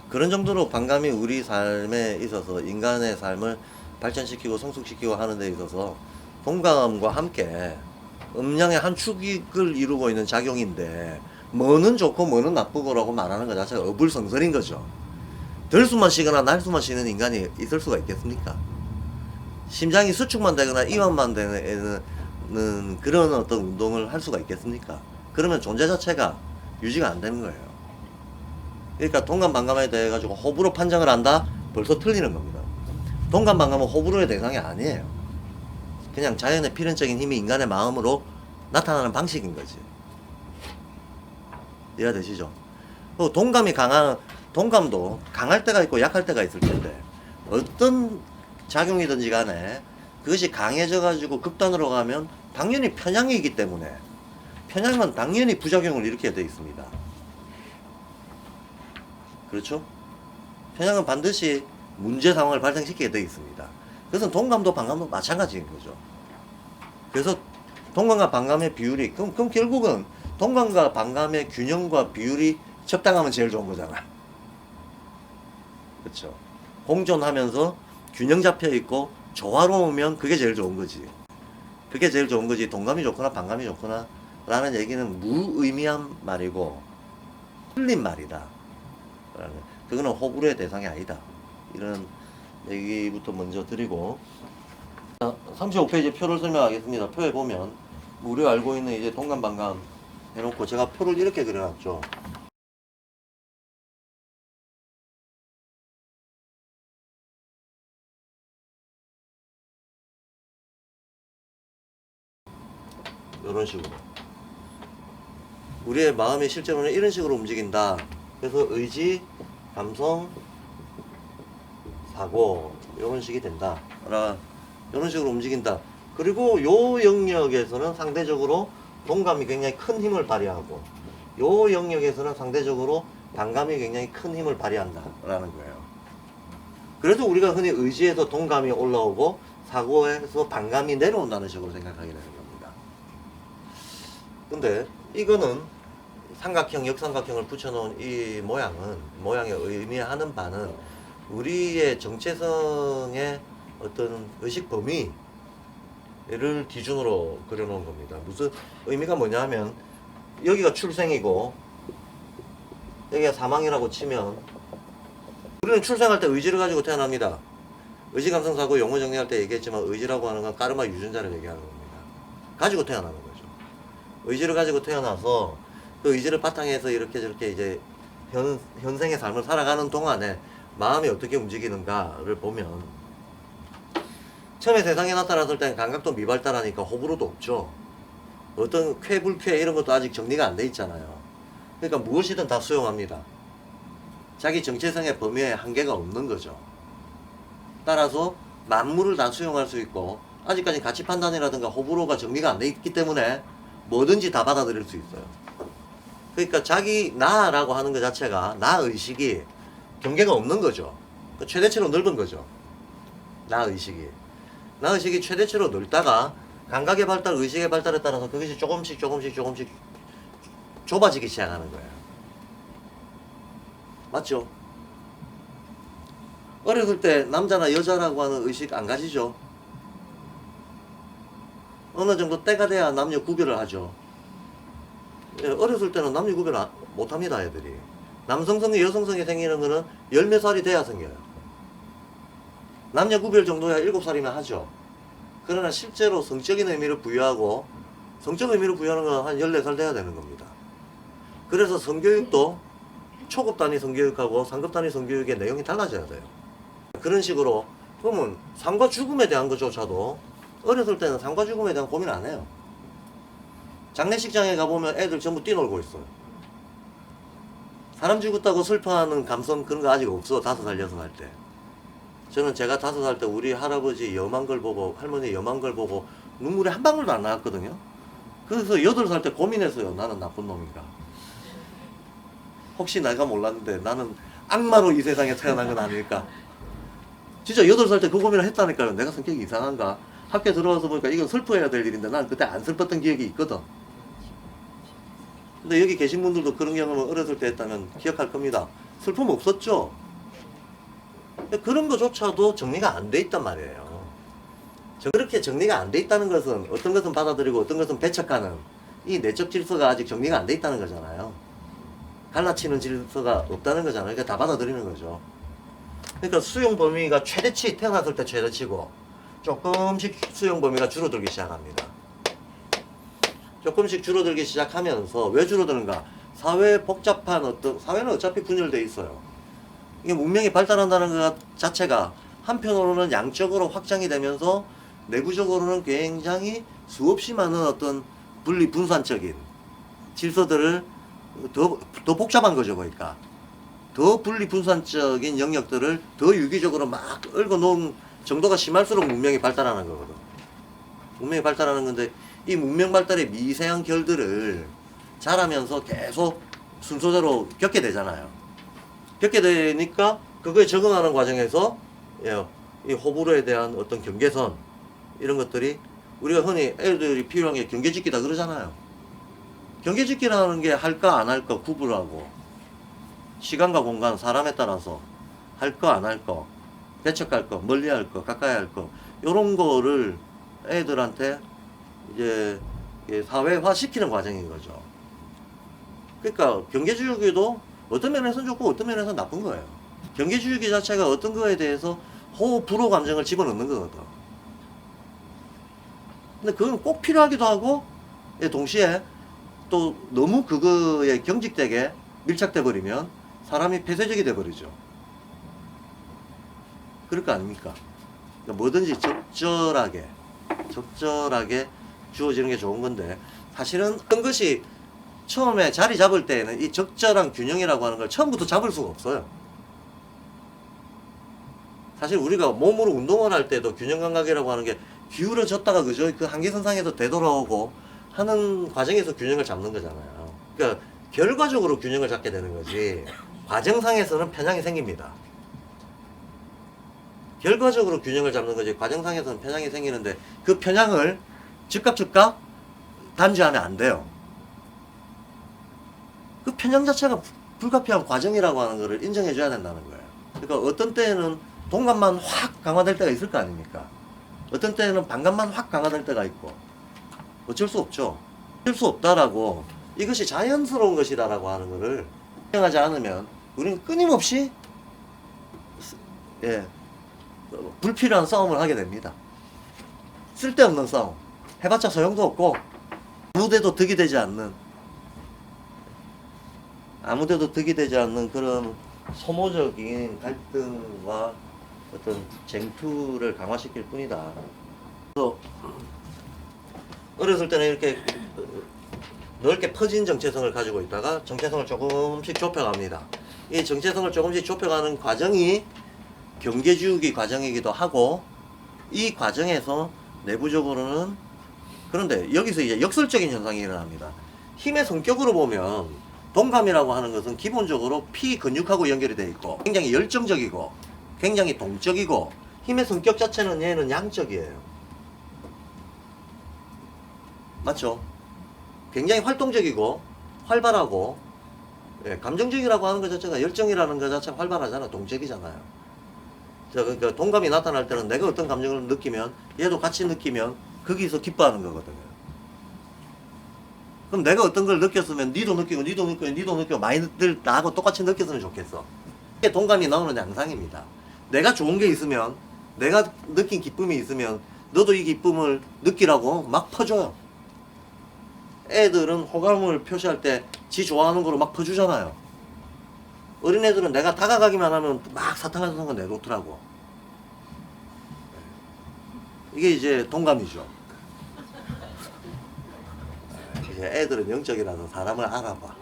그런 정도로 반감이 우리 삶에 있어서 인간의 삶을 발전시키고 성숙시키고 하는 데 있어서 동감과 함께 음양의 한 축을 이루고 있는 작용인데 뭐는 좋고 뭐는 나쁘고라고 말하는 것 자체가 어불성설인 거죠. 들수만 쉬거나 날수만 쉬는 인간이 있을 수가 있겠습니까? 심장이 수축만 되거나 이완만 되는 그런 어떤 운동을 할 수가 있겠습니까? 그러면 존재 자체가 유지가 안 되는 거예요. 그러니까 동감 반감에 대해 가지고 호불호 판정을 한다? 벌써 틀리는 겁니다. 동감 반감은 호불호의 대상이 아니에요. 그냥 자연의 필연적인 힘이 인간의 마음으로 나타나는 방식인 거지. 이해가 되시죠? 동감도 강할 때가 있고 약할 때가 있을 텐데 어떤 작용이든지 간에 그것이 강해져 가지고 극단으로 가면 당연히 편향이기 때문에 편향은 당연히 부작용을 일으키게 되어 있습니다. 그렇죠? 편향은 반드시 문제 상황을 발생시키게 되어 있습니다. 그래서 동감도 반감도 마찬가지인 거죠. 그래서 동감과 반감의 비율이 그럼 결국은 동감과 반감의 균형과 비율이 적당하면 제일 좋은 거잖아. 그렇죠? 공존하면서 균형 잡혀 있고 조화로우면 그게 제일 좋은 거지. 그게 제일 좋은 거지. 동감이 좋거나 반감이 좋거나 라는 얘기는 무의미한 말이고 틀린 말이다. 그거는 호불호의 대상이 아니다. 이런 얘기부터 먼저 드리고 35페이지 표를 설명하겠습니다. 표에 보면 우리가 알고 있는 이제 동감 반감 해놓고 제가 표를 이렇게 그려놨죠. 이런 식으로 우리의 마음이 실제로는 이런 식으로 움직인다. 그래서 의지, 감성, 사고 이런 식이 된다. 이런 식으로 움직인다. 그리고 요 영역에서는 상대적으로 동감이 굉장히 큰 힘을 발휘하고 요 영역에서는 상대적으로 반감이 굉장히 큰 힘을 발휘한다 라는 거예요. 그래서 우리가 흔히 의지에서 동감이 올라오고 사고에서 반감이 내려온다는 식으로 생각하게 되는 겁니다. 근데 이거는 삼각형, 역삼각형을 붙여놓은 이 모양의 의미하는 바는 우리의 정체성의 어떤 의식 범위를 기준으로 그려놓은 겁니다. 무슨 의미가 뭐냐 하면 여기가 출생이고 여기가 사망이라고 치면 우리는 출생할 때 의지를 가지고 태어납니다. 의지, 감성, 사고 용어 정리할 때 얘기했지만 의지라고 하는 건 까르마 유전자를 얘기하는 겁니다. 가지고 태어나는 거죠. 의지를 가지고 태어나서 그 의지를 바탕에서 이렇게 저렇게 이제 현생의 삶을 살아가는 동안에 마음이 어떻게 움직이는가를 보면 처음에 세상에 나타났을 때는 감각도 미발달하니까 호불호도 없죠. 어떤 쾌, 불쾌 이런 것도 아직 정리가 안 돼 있잖아요. 그러니까 무엇이든 다 수용합니다. 자기 정체성의 범위에 한계가 없는 거죠. 따라서 만물을 다 수용할 수 있고 아직까지 가치 판단이라든가 호불호가 정리가 안 돼 있기 때문에 뭐든지 다 받아들일 수 있어요. 그러니까 자기 나라고 하는 것 자체가 나 의식이 경계가 없는 거죠. 최대치로 넓은 거죠. 나 의식이 최대치로 넓다가 감각의 발달, 의식의 발달에 따라서 그것이 조금씩 좁아지기 시작하는 거예요. 맞죠? 어렸을 때 남자나 여자라고 하는 의식 안 가지죠? 어느 정도 때가 돼야 남녀 구별을 하죠. 어렸을 때는 남녀 구별 못합니다, 애들이. 남성성이 여성성이 생기는 거는 10몇 살이 돼야 생겨요. 남녀 구별 정도야 7살이면 하죠. 그러나 실제로 성적인 의미를 부여하고 성적 의미를 부여하는 건 한 14살 돼야 되는 겁니다. 그래서 성교육도 초급 단위 성교육하고 상급 단위 성교육의 내용이 달라져야 돼요. 그런 식으로 그러면 삶과 죽음에 대한 것조차도 어렸을 때는 삶과 죽음에 대한 고민 안 해요. 장례식장에 가보면 애들 전부 뛰놀고 있어요. 사람 죽었다고 슬퍼하는 감성 그런 거 아직 없어. 5살, 6살 때. 저는 제가 5살 때 우리 할아버지 염한 걸 보고 할머니 염한 걸 보고 눈물이 한 방울도 안 나왔거든요. 그래서 8살 때 고민했어요. 나는 나쁜 놈인가. 혹시 내가 몰랐는데 나는 악마로 이 세상에 태어난 건 아닐까. 진짜 8살 때 그 고민을 했다니까요. 내가 성격이 이상한가. 학교에 들어와서 보니까 이건 슬퍼해야 될 일인데 난 그때 안 슬펐던 기억이 있거든. 근데 여기 계신 분들도 그런 경험을 어렸을 때 했다면 기억할 겁니다. 슬픔 없었죠? 그런 거조차도 정리가 안 돼 있단 말이에요. 그렇게 정리가 안 돼 있다는 것은 어떤 것은 받아들이고 어떤 것은 배척하는 이 내적 질서가 아직 정리가 안 돼 있다는 거잖아요. 갈라치는 질서가 없다는 거잖아요. 그러니까 다 받아들이는 거죠. 그러니까 수용 범위가 최대치, 태어났을 때 최대치고 조금씩 수용 범위가 줄어들기 시작합니다. 조금씩 줄어들기 시작하면서 왜 줄어드는가? 사회 복잡한 사회는 어차피 분열되어 있어요. 이게 문명이 발달한다는 것 자체가 한편으로는 양적으로 확장이 되면서 내부적으로는 굉장히 수없이 많은 어떤 분리 분산적인 질서들을 더 복잡한 거죠, 그러니까. 더 분리 분산적인 영역들을 더 유기적으로 막 얽어 놓은 정도가 심할수록 문명이 발달하는 거거든. 문명이 발달하는 건데 이 문명 발달의 미세한 결들을 자라면서 계속 순서대로 겪게 되잖아요. 겪게 되니까 그거에 적응하는 과정에서 이 호불호에 대한 어떤 경계선 이런 것들이 우리가 흔히 애들이 필요한 게 경계짓기다 그러잖아요. 경계짓기라는 게 할까 안 할까 구분하고 시간과 공간 사람에 따라서 할 거 안 할 거 배척할 거 멀리 할 거 가까이 할 거 요런 거를 애들한테 이제 사회화 시키는 과정인 거죠. 그러니까 경계주의도 어떤 면에서는 좋고 어떤 면에서는 나쁜 거예요. 경계주의 자체가 어떤 거에 대해서 호불호 감정을 집어넣는 거거든. 근데 그건 꼭 필요하기도 하고 동시에 또 너무 그거에 경직되게 밀착돼 버리면 사람이 폐쇄적이 돼 버리죠. 그럴 거 아닙니까? 그러니까 뭐든지 적절하게 주어지는 게 좋은 건데 사실은 어떤 것이 처음에 자리 잡을 때에는 이 적절한 균형이라고 하는 걸 처음부터 잡을 수가 없어요. 사실 우리가 몸으로 운동을 할 때도 균형 감각이라고 하는 게 기울어졌다가 그죠? 그 한계선상에서 되돌아오고 하는 과정에서 균형을 잡는 거잖아요. 그러니까 결과적으로 균형을 잡게 되는 거지 과정상에서는 편향이 생깁니다. 결과적으로 균형을 잡는 거지 과정상에서는 편향이 생기는데 그 편향을 즉각 단죄하면 안 돼요. 그 편향 자체가 불가피한 과정이라고 하는 것을 인정해 줘야 된다는 거예요. 그러니까 어떤 때에는 동감만 확 강화될 때가 있을 거 아닙니까? 어떤 때에는 반감만 확 강화될 때가 있고 어쩔 수 없죠. 어쩔 수 없다라고 이것이 자연스러운 것이다라고 하는 것을 인정하지 않으면 우리는 끊임없이 불필요한 싸움을 하게 됩니다. 쓸데없는 싸움 해봤자 소용도 없고 아무데도 득이 되지 않는 그런 소모적인 갈등과 어떤 쟁투를 강화시킬 뿐이다. 그래서 어렸을 때는 이렇게 넓게 퍼진 정체성을 가지고 있다가 정체성을 조금씩 좁혀갑니다. 이 정체성을 조금씩 좁혀가는 과정이 경계주기 과정이기도 하고 이 과정에서 내부적으로는 그런데 여기서 이제 역설적인 현상이 일어납니다. 힘의 성격으로 보면 동감이라고 하는 것은 기본적으로 피근육하고 연결이 되어 있고 굉장히 열정적이고 굉장히 동적이고 힘의 성격 자체는 얘는 양적이에요. 맞죠? 굉장히 활동적이고 활발하고 감정적이라고 하는 것 자체가 열정이라는 것 자체가 활발하잖아. 동적이잖아요. 그러니까 동감이 나타날 때는 내가 어떤 감정을 느끼면 얘도 같이 느끼면 거기서 기뻐하는 거거든요. 그럼 내가 어떤 걸 느꼈으면 니도 느끼고 많이들 나하고 똑같이 느꼈으면 좋겠어. 이게 동감이 나오는 양상입니다. 내가 좋은 게 있으면 내가 느낀 기쁨이 있으면 너도 이 기쁨을 느끼라고 막 퍼줘요. 애들은 호감을 표시할 때 지 좋아하는 거로 막 퍼주잖아요. 어린애들은 내가 다가가기만 하면 막 사탕 같은 거 내놓더라고. 이게 이제 동감이죠. 이제 애들은 영적이라서 사람을 알아봐.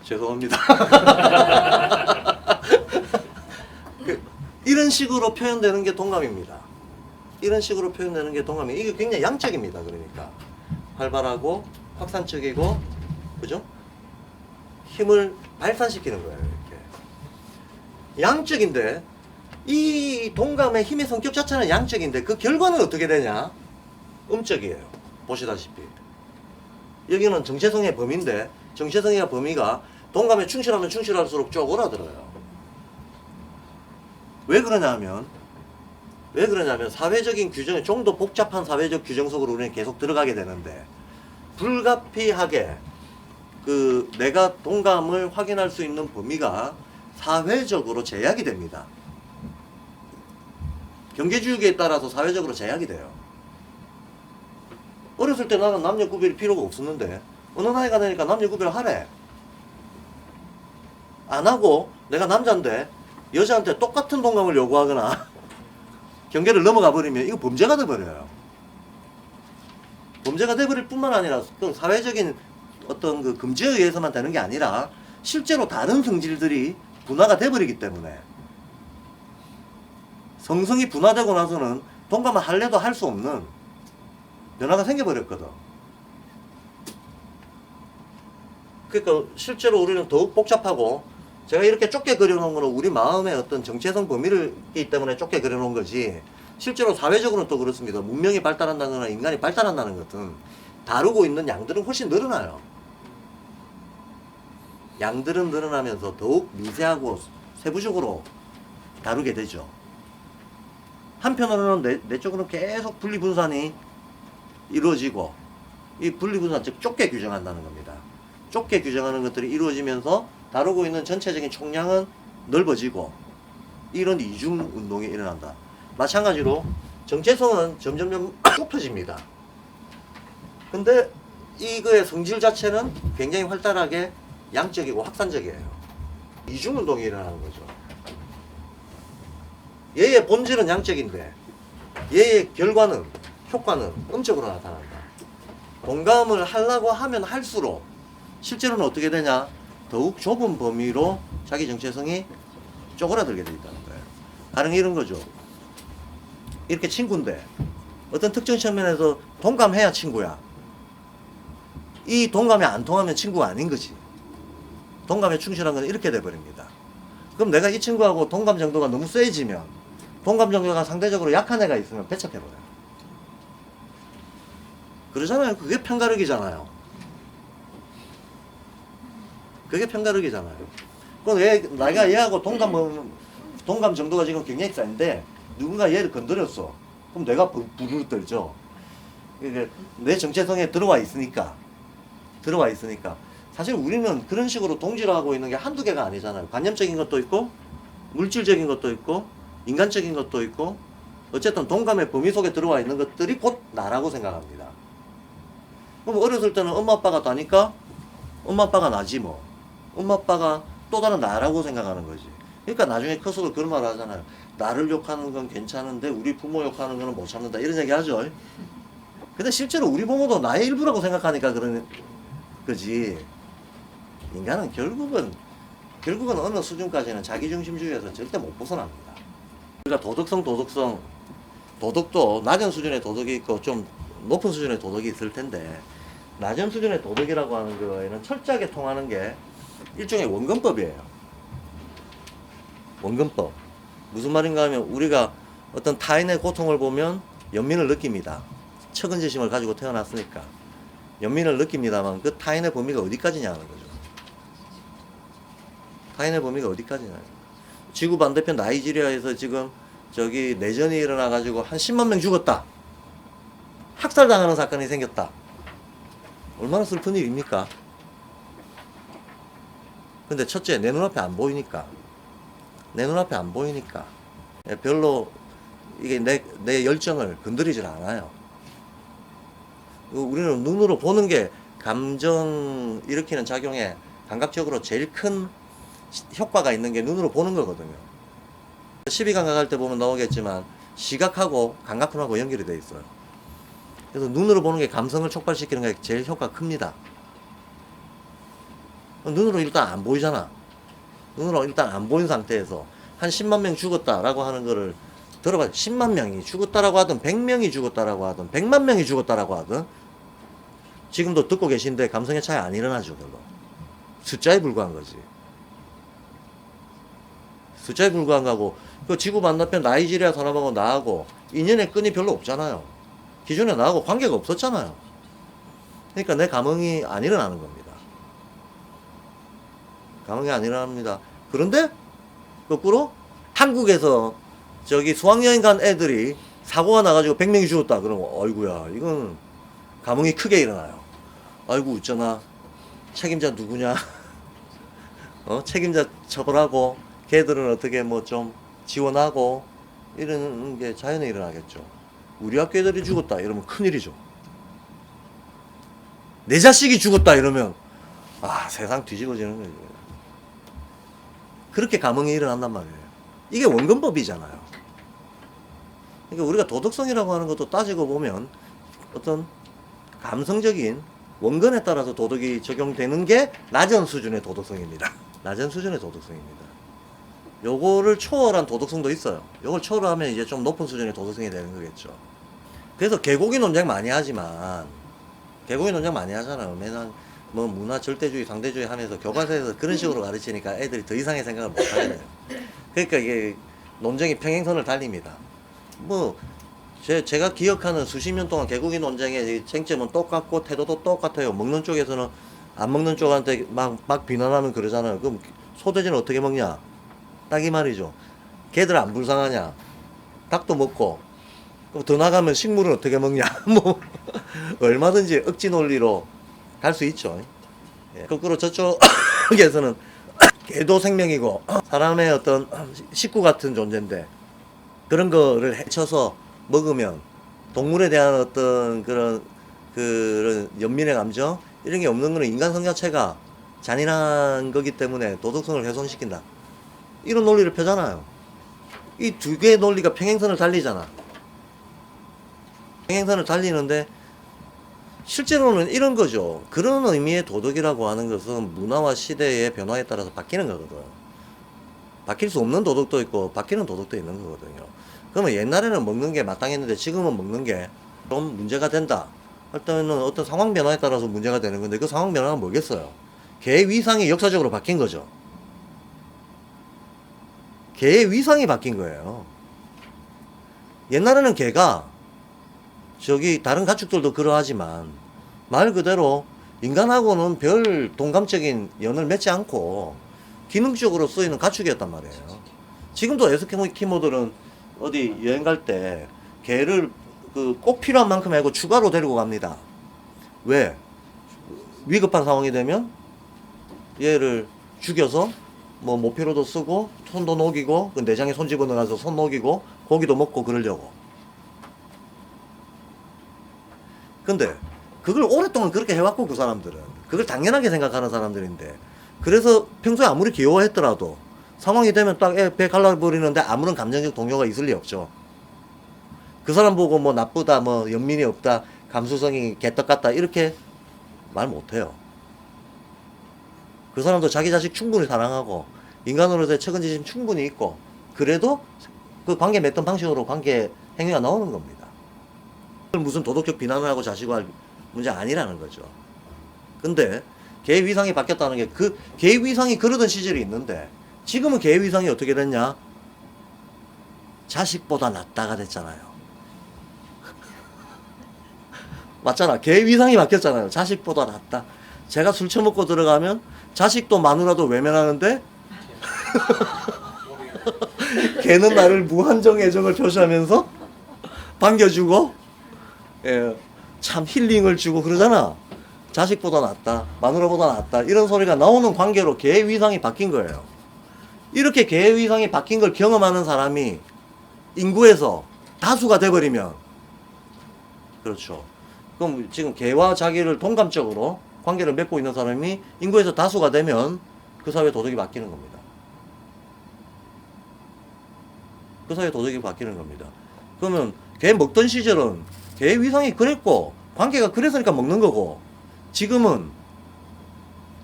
죄송합니다. 이런 식으로 표현되는 게 동감입니다. 이런 식으로 표현되는 게 동감이 이게 굉장히 양적입니다. 그러니까 활발하고 확산적이고 그죠? 힘을 발산시키는 거예요. 이렇게 양적인데 이 동감의 힘의 성격 자체는 양적인데 그 결과는 어떻게 되냐? 음적이에요. 보시다시피 여기는 정체성의 범위인데 정체성의 범위가 동감에 충실하면 충실할수록 쪼그라들어요. 왜 그러냐면 사회적인 규정에 좀 더 복잡한 사회적 규정 속으로 우리는 계속 들어가게 되는데 불가피하게 그 내가 동감을 확인할 수 있는 범위가 사회적으로 제약이 됩니다. 경계주의에 따라서 사회적으로 제약이 돼요. 어렸을 때 나는 남녀 구별이 필요가 없었는데 어느 나이가 되니까 남녀 구별을 하래. 안 하고 내가 남자인데 여자한테 똑같은 동감을 요구하거나 경계를 넘어가 버리면 이거 범죄가 돼버려요. 범죄가 돼버릴 뿐만 아니라 그 사회적인 어떤 그 금지에 의해서만 되는 게 아니라 실제로 다른 성질들이 분화가 돼버리기 때문에 성성이 분화되고 나서는 동감을 할래도 할 수 없는 변화가 생겨버렸거든. 그러니까 실제로 우리는 더욱 복잡하고 제가 이렇게 좁게 그려놓은 거는 우리 마음의 어떤 정체성 범위를 있기 때문에 좁게 그려놓은 거지 실제로 사회적으로는 또 그렇습니다. 문명이 발달한다거나 인간이 발달한다는 것은 다루고 있는 양들은 훨씬 늘어나요. 양들은 늘어나면서 더욱 미세하고 세부적으로 다루게 되죠. 한편으로는 내적으로는 계속 분리분산이 이루어지고 이 분리분산 즉 좁게 규정한다는 겁니다. 좁게 규정하는 것들이 이루어지면서 다루고 있는 전체적인 총량은 넓어지고 이런 이중 운동이 일어난다. 마찬가지로 정체성은 점점점 좁혀집니다. 근데 이거의 성질 자체는 굉장히 활달하게 양적이고 확산적이에요. 이중 운동이 일어나는 거죠. 얘의 본질은 양적인데 얘의 결과는 효과는 음적으로 나타난다. 동감을 하려고 하면 할수록 실제로는 어떻게 되냐? 더욱 좁은 범위로 자기 정체성이 쪼그라들게 돼 있다는 거예요. 가령 이런 거죠. 이렇게 친구인데 어떤 특정 측면에서 동감해야 친구야. 이 동감이 안 통하면 친구가 아닌 거지. 동감에 충실한 건 이렇게 돼버립니다. 그럼 내가 이 친구하고 동감 정도가 너무 세지면 동감 정도가 상대적으로 약한 애가 있으면 배척해버려요. 그러잖아요. 그게 편가르기잖아요. 그게 편가르기잖아요. 그럼 내가 얘하고 동감 정도가 지금 굉장히 센데 누군가 얘를 건드렸어. 그럼 내가 부르르 떨죠. 내 정체성에 들어와 있으니까. 사실 우리는 그런 식으로 동질하고 있는 게 한두 개가 아니잖아요. 관념적인 것도 있고, 물질적인 것도 있고, 인간적인 것도 있고, 어쨌든 동감의 범위 속에 들어와 있는 것들이 곧 나라고 생각합니다. 그럼 어렸을 때는 엄마 아빠가 나니까 엄마 아빠가 나지 뭐. 엄마 아빠가 또 다른 나라고 생각하는 거지. 그러니까 나중에 커서도 그런 말 하잖아요. 나를 욕하는 건 괜찮은데 우리 부모 욕하는 거는 못 참는다. 이런 얘기 하죠. 근데 실제로 우리 부모도 나의 일부라고 생각하니까 그런 거지. 인간은 결국은 어느 수준까지는 자기중심주의에서 절대 못 벗어납니다. 우리가 도덕도 낮은 수준의 도덕이 있고 좀 높은 수준의 도덕이 있을 텐데 낮은 수준의 도덕이라고 하는 거에는 철저하게 통하는 게 일종의 원근법이에요. 원근법. 무슨 말인가 하면 우리가 어떤 타인의 고통을 보면 연민을 느낍니다. 측은지심을 가지고 태어났으니까 연민을 느낍니다만 그 타인의 범위가 어디까지냐 하는 거죠. 타인의 범위가 어디까지냐. 지구 반대편 나이지리아에서 지금 저기 내전이 일어나가지고 한 10만 명 죽었다. 학살당하는 사건이 생겼다. 얼마나 슬픈 일입니까? 근데 첫째, 내 눈앞에 안 보이니까. 별로 이게 내 열정을 건드리질 않아요. 우리는 눈으로 보는 게 감정 일으키는 작용에 감각적으로 제일 큰 효과가 있는 게 눈으로 보는 거거든요. 12감각 할 때 보면 나오겠지만 시각하고 감각하고 연결이 돼 있어요. 그래서 눈으로 보는 게 감성을 촉발시키는 게 제일 효과가 큽니다. 눈으로 일단 안 보이잖아. 눈으로 일단 안 보인 상태에서 한 10만 명 죽었다라고 하는 거를 들어봐. 10만 명이 죽었다라고 하든 100명이 죽었다라고 하든 100만 명이 죽었다라고 하든 지금도 듣고 계신데 감성의 차이 안 일어나죠. 별로. 숫자에 불과한 거지. 숫자에 불과한 거고 그 지구 반대편 나이지리아 사람하고 나하고 인연의 끈이 별로 없잖아요. 기존에 나하고 관계가 없었잖아요. 그러니까 내 감흥이 안 일어나는 겁니다. 감흥이 안 일어납니다. 그런데 거꾸로 한국에서 저기 수학여행 간 애들이 사고가 나가지고 100명이 죽었다 그러면 어이구야 이건 감흥이 크게 일어나요. 아이고 어쩌나 책임자 누구냐 책임자 처벌하고 걔들은 어떻게 뭐 좀 지원하고 이런 게 자연에 일어나겠죠. 우리 학교 애들이 죽었다 이러면 큰일이죠. 내 자식이 죽었다 이러면 아 세상 뒤집어지는 거죠. 그렇게 감흥이 일어난단 말이에요. 이게 원근법이잖아요. 그러니까 우리가 도덕성이라고 하는 것도 따지고 보면 어떤 감성적인 원근에 따라서 도덕이 적용되는 게 낮은 수준의 도덕성입니다. 낮은 수준의 도덕성입니다. 요거를 초월한 도덕성도 있어요. 요걸 초월하면 이제 좀 높은 수준의 도덕성이 되는 거겠죠. 그래서 개고기 논쟁 많이 하지만 개고기 논쟁 많이 하잖아요. 맨날 뭐 문화 절대주의 상대주의 하면서 교과서에서 그런 식으로 가르치니까 애들이 더 이상의 생각을 못 하게 돼요. 그러니까 이게 논쟁이 평행선을 달립니다. 뭐 제가 기억하는 수십 년 동안 개고기 논쟁의 쟁점은 똑같고 태도도 똑같아요. 먹는 쪽에서는 안 먹는 쪽한테 막 비난하면 그러잖아요. 그럼 소돼지는 어떻게 먹냐? 딱 이 말이죠. 걔들 안 불쌍하냐? 닭도 먹고 그럼 더 나가면 식물은 어떻게 먹냐? 뭐 얼마든지 억지 논리로 갈 수 있죠. 예. 거꾸로 저쪽에서는 개도 생명이고 사람의 어떤 식구 같은 존재인데 그런 거를 해쳐서 먹으면 동물에 대한 어떤 그런 연민의 감정 이런 게 없는 거는 인간성 자체가 잔인한 거기 때문에 도덕성을 훼손시킨다. 이런 논리를 펴잖아요. 이 두 개의 논리가 평행선을 달리잖아. 평행선을 달리는데 실제로는 이런 거죠. 그런 의미의 도덕이라고 하는 것은 문화와 시대의 변화에 따라서 바뀌는 거거든. 바뀔 수 없는 도덕도 있고 바뀌는 도덕도 있는 거거든요. 그러면 옛날에는 먹는 게 마땅했는데 지금은 먹는 게 좀 문제가 된다 할 때는 어떤 상황 변화에 따라서 문제가 되는 건데 그 상황 변화가 뭐겠어요? 개의 위상이 역사적으로 바뀐 거죠. 개의 위상이 바뀐 거예요. 옛날에는 개가 저기 다른 가축들도 그러하지만 말 그대로 인간하고는 별 동감적인 연을 맺지 않고 기능적으로 쓰이는 가축이었단 말이에요. 지금도 에스키모들은 어디 여행 갈 때 개를 꼭 필요한 만큼 하고 추가로 데리고 갑니다. 왜? 위급한 상황이 되면 얘를 죽여서 뭐 모피로도 쓰고 손도 녹이고 그 내장에 손 집어넣어서 손 녹이고 고기도 먹고 그러려고. 근데 그걸 오랫동안 그렇게 해왔고 그 사람들은 그걸 당연하게 생각하는 사람들인데 그래서 평소에 아무리 귀여워했더라도 상황이 되면 딱 배 갈라버리는데 아무런 감정적 동요가 있을 리 없죠. 그 사람 보고 뭐 나쁘다 뭐 연민이 없다 감수성이 개떡 같다 이렇게 말 못해요. 그 사람도 자기 자식 충분히 사랑하고 인간으로서의 책임지심 충분히 있고 그래도 그 관계 맺던 방식으로 관계 행위가 나오는 겁니다. 무슨 도덕적 비난을 하고 자시고 할 문제 아니라는 거죠. 근데 개의 위상이 바뀌었다는 게 그 개의 위상이 그러던 시절이 있는데 지금은 개의 위상이 어떻게 됐냐? 자식보다 낫다가 됐잖아요. 맞잖아. 개의 위상이 바뀌었잖아요. 자식보다 낫다. 제가 술 처먹고 들어가면 자식도 마누라도 외면하는데 걔는 나를 무한정 애정을 표시하면서 반겨주고 예, 참 힐링을 주고 그러잖아. 자식보다 낫다. 마누라보다 낫다. 이런 소리가 나오는 관계로 개의 위상이 바뀐 거예요. 이렇게 개의 위상이 바뀐 걸 경험하는 사람이 인구에서 다수가 돼버리면 그렇죠. 그럼 지금 개와 자기를 동감적으로 관계를 맺고 있는 사람이 인구에서 다수가 되면 그 사회 도덕이 바뀌는 겁니다. 그 사회 도덕이 바뀌는 겁니다. 그러면 개 먹던 시절은 개의 위상이 그랬고 관계가 그랬으니까 먹는 거고 지금은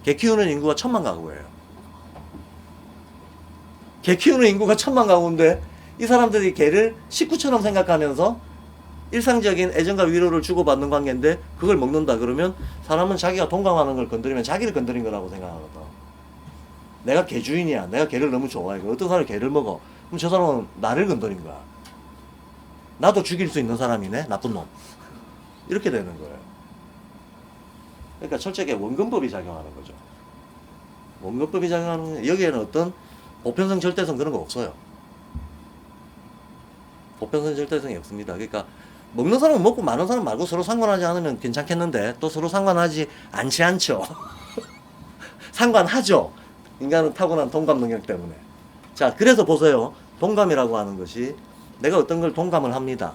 개 키우는 인구가 1000만 가구예요. 개 키우는 인구가 1000만 가구인데 이 사람들이 개를 식구처럼 생각하면서 일상적인 애정과 위로를 주고받는 관계인데 그걸 먹는다 그러면 사람은 자기가 동감하는 걸 건드리면 자기를 건드린 거라고 생각하거든. 내가 개 주인이야. 내가 개를 너무 좋아해. 어떤 사람이 개를 먹어. 그럼 저 사람은 나를 건드린 거야. 나도 죽일 수 있는 사람이네. 나쁜 놈. 이렇게 되는 거예요. 그러니까 철저하게 원근법이 작용하는 거죠. 원근법이 작용하는 거예요. 여기에는 어떤 보편성, 절대성 그런 거 없어요. 보편성, 절대성이 없습니다. 그러니까 먹는 사람은 먹고 많은 사람 말고 서로 상관하지 않으면 괜찮겠는데 또 서로 상관하지 않죠. 상관하죠. 인간은 타고난 동감 능력 때문에. 자, 그래서 보세요. 동감이라고 하는 것이 내가 어떤 걸 동감을 합니다.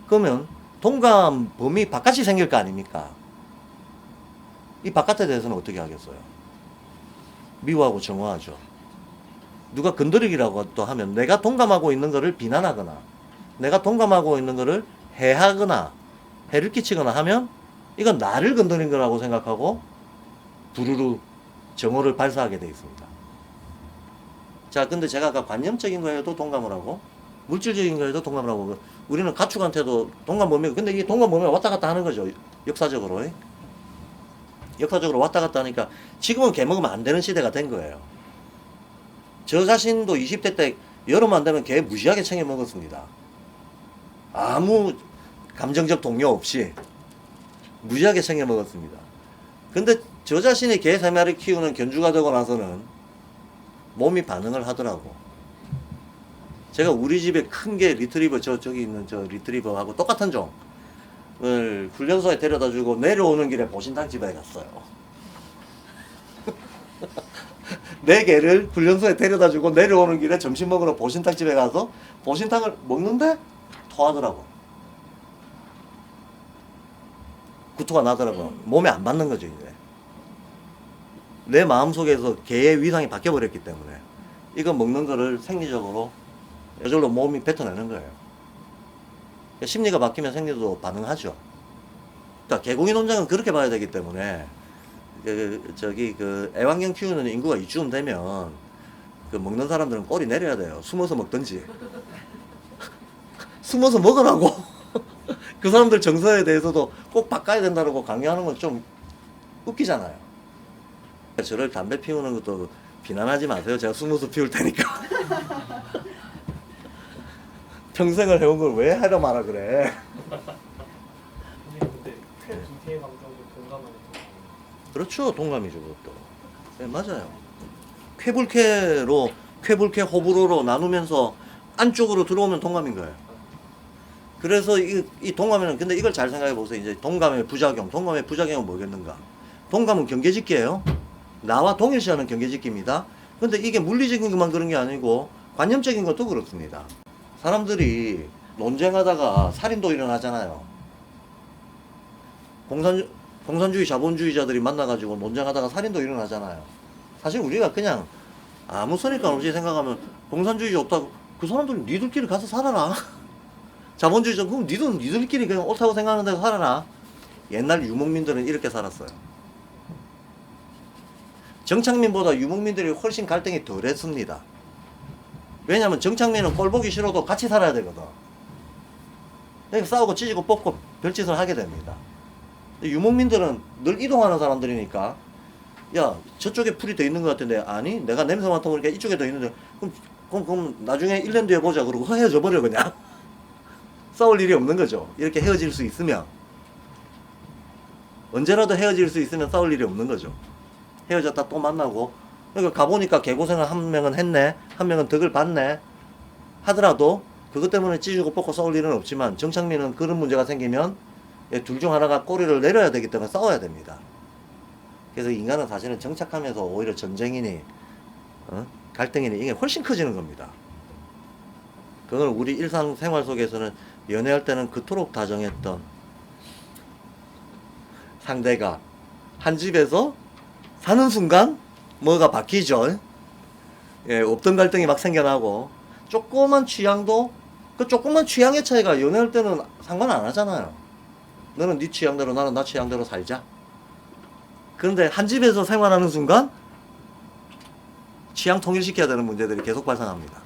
그러면 동감 범위 바깥이 생길 거 아닙니까? 이 바깥에 대해서는 어떻게 하겠어요? 미워하고 정오하죠. 누가 건드리기라고 또 하면 내가 동감하고 있는 것을 비난하거나 내가 동감하고 있는 것을 해하거나 해를 끼치거나 하면 이건 나를 건드린 거라고 생각하고 부르르 정오를 발사하게 되어 있습니다. 자, 근데 제가 아까 관념적인 거에도 동감을 하고 물질적인 거에도 동감을 하고 우리는 가축한테도 동감 범위가 근데 이 동감 범위가 왔다 갔다 하는 거죠. 역사적으로. 역사적으로 왔다 갔다 하니까 지금은 개 먹으면 안 되는 시대가 된 거예요. 저 자신도 20대 때 여름만 되면 개 무시하게 챙겨 먹었습니다. 아무 감정적 동요 없이 무지하게 챙겨 먹었습니다. 근데 저 자신이 개 3마리 키우는 견주가 되고 나서는 몸이 반응을 하더라고. 제가 우리 집에 큰 개 리트리버 저기 있는 저 리트리버하고 똑같은 종을 훈련소에 데려다 주고 내려오는 길에 보신탕 집에 갔어요. 네 개를 훈련소에 데려다 주고 내려오는 길에 점심 먹으러 보신탕 집에 가서 보신탕을 먹는데 토하더라고. 구토가 나더라고. 몸에 안 받는 거죠, 이제. 내 마음속에서 개의 위상이 바뀌어버렸기 때문에 이거 먹는 거를 생리적으로 저절로 몸이 뱉어내는 거예요. 심리가 바뀌면 생리도 반응하죠. 그러니까 개공인 혼장은 그렇게 봐야 되기 때문에 애완견 키우는 인구가 이쯤 되면 그 먹는 사람들은 꼬리 내려야 돼요. 숨어서 먹든지. 숨어서 먹으라고. 그 사람들 정서에 대해서도 꼭 바꿔야 된다고 강요하는 건 좀 웃기잖아요. 저를 담배 피우는 것도 비난하지 마세요. 제가 숨어서 피울 테니까. 평생을 해온 걸 왜 하려 말아 그래. 근데 쾌 불쾌의 감정도 동감하는 거. 그렇죠. 동감이죠. 그것도. 네, 맞아요. 쾌불쾌로 쾌불쾌 호불호로 나누면서 안쪽으로 들어오면 동감인 거예요. 그래서 이 동감에는 근데 이걸 잘 생각해 보세요. 이제 동감의 부작용. 동감의 부작용은 뭐겠는가? 동감은 경계짓기예요. 나와 동일시하는 경계짓기입니다. 근데 이게 물리적인 것만 그런 게 아니고 관념적인 것도 그렇습니다. 사람들이 논쟁하다가 살인도 일어나잖아요. 공산주의 자본주의자들이 만나가지고 논쟁하다가 살인도 일어나잖아요. 사실 우리가 그냥 아무 선입관 없이 생각하면 공산주의 좋다고 그 사람들은 니들끼리 가서 살아라. 자본주의자 그럼 니들끼리 그냥 옳다고 생각하는 데서 살아라. 옛날 유목민들은 이렇게 살았어요. 정착민보다 유목민들이 훨씬 갈등이 덜했습니다. 왜냐하면 정착민은 꼴 보기 싫어도 같이 살아야 되거든. 그러니까 싸우고 찢고 뽑고 별짓을 하게 됩니다. 유목민들은 늘 이동하는 사람들이니까 야 저쪽에 풀이 더 있는 것 같은데 아니 내가 냄새 맡아보니까 이쪽에 더 있는데 그럼 나중에 1년 뒤에 보자 그러고 헤어져 버려 그냥. 싸울 일이 없는 거죠. 이렇게 헤어질 수 있으면 언제라도 헤어질 수 있으면 싸울 일이 없는 거죠. 헤어졌다 또 만나고 그러니까 가보니까 개고생을 한 명은 했네 한 명은 덕을 봤네 하더라도 그것 때문에 찢고 뽑고 싸울 일은 없지만 정착민은 그런 문제가 생기면 둘 중 하나가 꼬리를 내려야 되기 때문에 싸워야 됩니다. 그래서 인간은 사실은 정착하면서 오히려 전쟁이니 갈등이니 이게 훨씬 커지는 겁니다. 그걸 우리 일상생활 속에서는 연애할 때는 그토록 다정했던 상대가 한 집에서 사는 순간 뭐가 바뀌죠. 예, 없던 갈등이 막 생겨나고 조그만 취향도 그 조그만 취향의 차이가 연애할 때는 상관 안 하잖아요. 너는 네 취향대로 나는 나 취향대로 살자. 그런데 한 집에서 생활하는 순간 취향 통일시켜야 되는 문제들이 계속 발생합니다.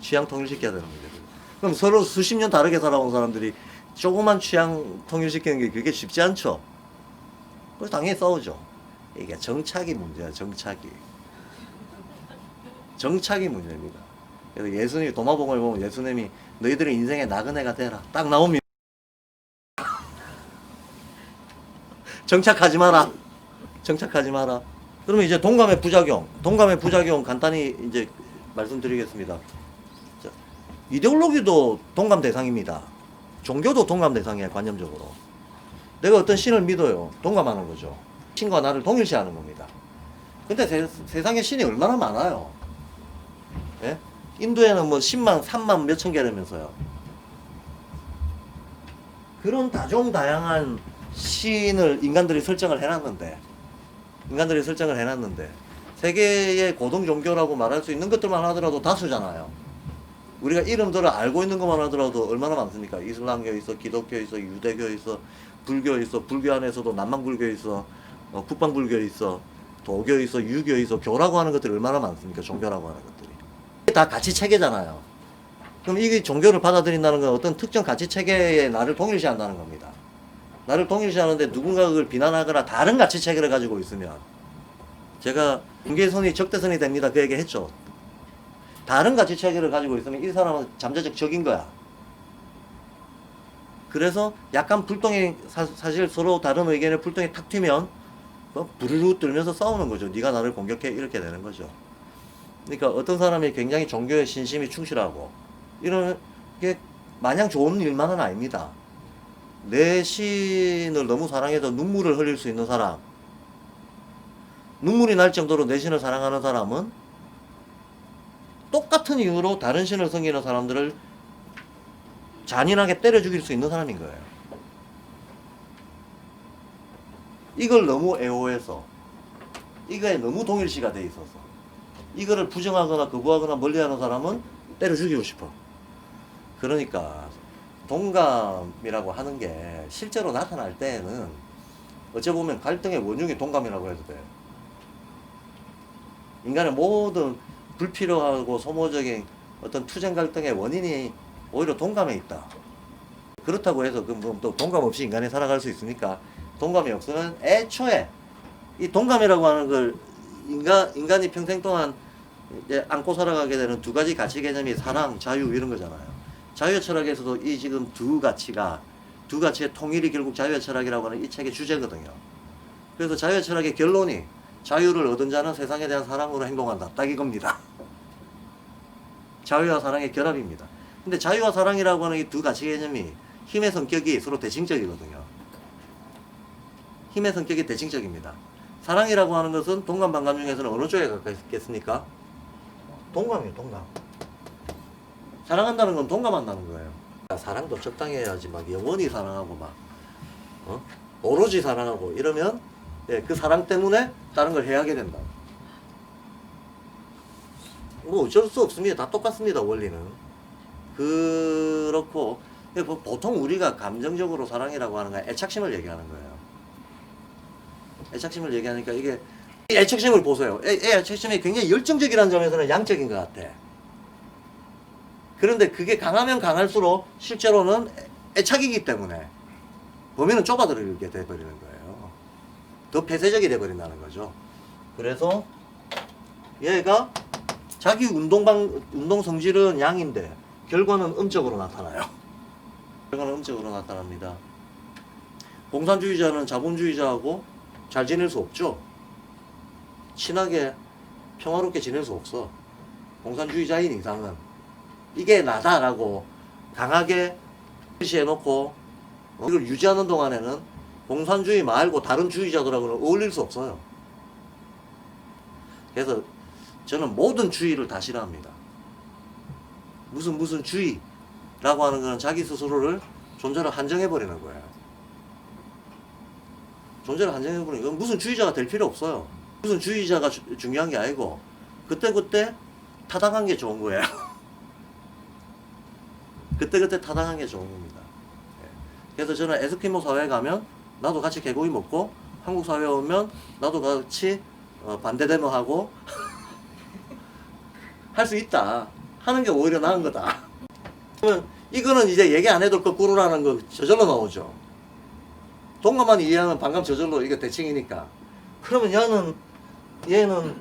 취향 통일시켜야 되는 문제들. 그럼 서로 수십 년 다르게 살아온 사람들이 조그만 취향 통일시키는 게 그게 쉽지 않죠. 그래서 당연히 싸우죠. 이게 정착이 문제야, 정착이. 정착이 문제입니다. 그래서 예수님이 도마복음을 보면 예수님이 너희들의 인생의 나그네가 되라. 딱 나옵니다. 정착하지 마라. 정착하지 마라. 그러면 이제 동감의 부작용. 동감의 부작용 간단히 이제 말씀드리겠습니다. 자, 이데올로기도 동감 대상입니다. 종교도 동감 대상이에요, 관념적으로. 내가 어떤 신을 믿어요. 동감하는 거죠. 신과 나를 동일시하는 겁니다. 근데 세상에 신이 얼마나 많아요. 예? 인도에는 뭐 10만, 3만 몇천 개라면서요. 그런 다종다양한 신을 인간들이 설정을 해놨는데, 세계의 고등 종교라고 말할 수 있는 것들만 하더라도 다수잖아요. 우리가 이름들을 알고 있는 것만 하더라도 얼마나 많습니까? 이슬람교 있어, 기독교 있어, 유대교 있어, 불교 있어, 불교 안에서도 남방불교 있어, 북방불교 있어, 도교 있어, 유교 있어, 교라고 하는 것들이 얼마나 많습니까? 종교라고 하는 것들이. 다 가치 체계잖아요. 그럼 이게 종교를 받아들인다는 건 어떤 특정 가치 체계에 나를 동일시한다는 겁니다. 나를 동일시하는데 누군가 그걸 비난하거나 다른 가치 체계를 가지고 있으면, 제가 경계선이 적대선이 됩니다 그 얘기 했죠. 다른 가치 체계를 가지고 있으면 이 사람은 잠재적 적인 거야. 그래서 약간 불똥이 사실 서로 다른 의견에 불똥이 탁 튀면 부르르 떨면서 싸우는 거죠. 네가 나를 공격해, 이렇게 되는 거죠. 그러니까 어떤 사람이 굉장히 종교에 신심이 충실하고 이런 게 마냥 좋은 일만은 아닙니다. 내 신을 너무 사랑해서 눈물을 흘릴 수 있는 사람, 눈물이 날 정도로 내 신을 사랑하는 사람은 똑같은 이유로 다른 신을 섬기는 사람들을 잔인하게 때려 죽일 수 있는 사람인 거예요. 이걸 너무 애호해서, 이거에 너무 동일시가 돼 있어서, 이거를 부정하거나 거부하거나 멀리하는 사람은 때려 죽이고 싶어. 그러니까 동감이라고 하는 게 실제로 나타날 때에는 어찌 보면 갈등의 원흉이 동감이라고 해도 돼요. 인간의 모든 불필요하고 소모적인 어떤 투쟁 갈등의 원인이 오히려 동감에 있다. 그렇다고 해서 그럼 또 동감 없이 인간이 살아갈 수 있습니까? 동감이 없으면 애초에 이 동감이라고 하는 걸 인간이 평생 동안 이제 안고 살아가게 되는 두 가지 가치 개념이 사랑, 자유 이런 거잖아요. 자유의 철학에서도 이 지금 두 가치의 통일이 결국 자유의 철학이라고 하는 이 책의 주제거든요. 그래서 자유의 철학의 결론이 자유를 얻은 자는 세상에 대한 사랑으로 행동한다. 딱 이겁니다. 자유와 사랑의 결합입니다. 근데 자유와 사랑이라고 하는 이 두 가치 개념이 힘의 성격이 서로 대칭적이거든요. 힘의 성격이 대칭적입니다. 사랑이라고 하는 것은 동감, 반감 중에서는 어느 쪽에 가까이 있겠습니까? 동감이에요, 동감. 사랑한다는 건 동감한다는 거예요. 사랑도 적당히 해야지 막 영원히 사랑하고 막 오로지 사랑하고 이러면 그 사랑 때문에 다른 걸 해야 하게 된다. 뭐 어쩔 수 없습니다. 다 똑같습니다, 원리는. 그렇고 보통 우리가 감정적으로 사랑이라고 하는 건 애착심을 얘기하는 거예요. 애착심을 얘기하니까 이게 애착심을 보세요. 애착심이 굉장히 열정적이라는 점에서는 양적인 것 같아. 그런데 그게 강하면 강할수록 실제로는 애착이기 때문에 범위는 좁아들게 돼버리는 거예요. 더 폐쇄적이 돼버린다는 거죠. 그래서 얘가 자기 운동 성질은 양인데 결과는 음적으로 나타나요. 결과는 음적으로 나타납니다. 공산주의자는 자본주의자하고 잘 지낼 수 없죠. 친하게 평화롭게 지낼 수 없어. 공산주의자인 이상은 이게 나다라고 강하게 표시해놓고 이걸 유지하는 동안에는 공산주의 말고 다른 주의자들하고는 어울릴 수 없어요. 그래서 저는 모든 주의를 다 싫어합니다. 무슨 주의라고 하는 것은 자기 스스로를 존재를 한정해버리는 거예요. 존재를 한정해버리는 건 무슨 주의자가 될 필요 없어요. 무슨 주의자가 중요한 게 아니고 그때 타당한 게 좋은 거예요. 그때 타당한 게 좋은 겁니다. 그래서 저는 에스키모 사회에 가면 나도 같이 개고기 먹고 한국 사회에 오면 나도 같이 반대 데모하고 할 수 있다 하는 게 오히려 나은 거다. 그러면 이거는 이제 얘기 안 해도 거꾸로라는 거 저절로 나오죠. 동감만 이해하면 반감 저절로 이게 대칭이니까. 그러면 얘는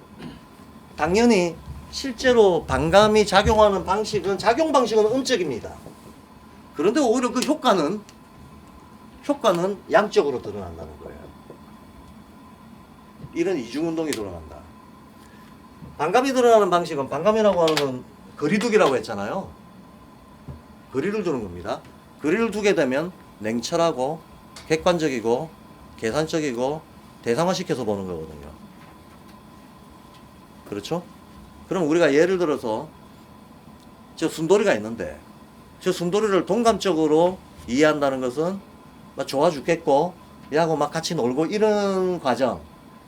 당연히 실제로 반감이 작용하는 방식은 작용 방식은 음적입니다. 그런데 오히려 그 효과는 양적으로 드러난다는 거예요. 이런 이중운동이 드러난다. 반감이 드러나는 방식은 반감이라고 하는 건 거리두기라고 했잖아요. 거리를 두는 겁니다. 거리를 두게 되면 냉철하고 객관적이고 계산적이고 대상화시켜서 보는 거거든요. 그렇죠? 그럼 우리가 예를 들어서 저 순돌이가 있는데 저 순돌이를 동감적으로 이해한다는 것은 막 좋아 죽겠고 얘하고 막 같이 놀고 이런 과정,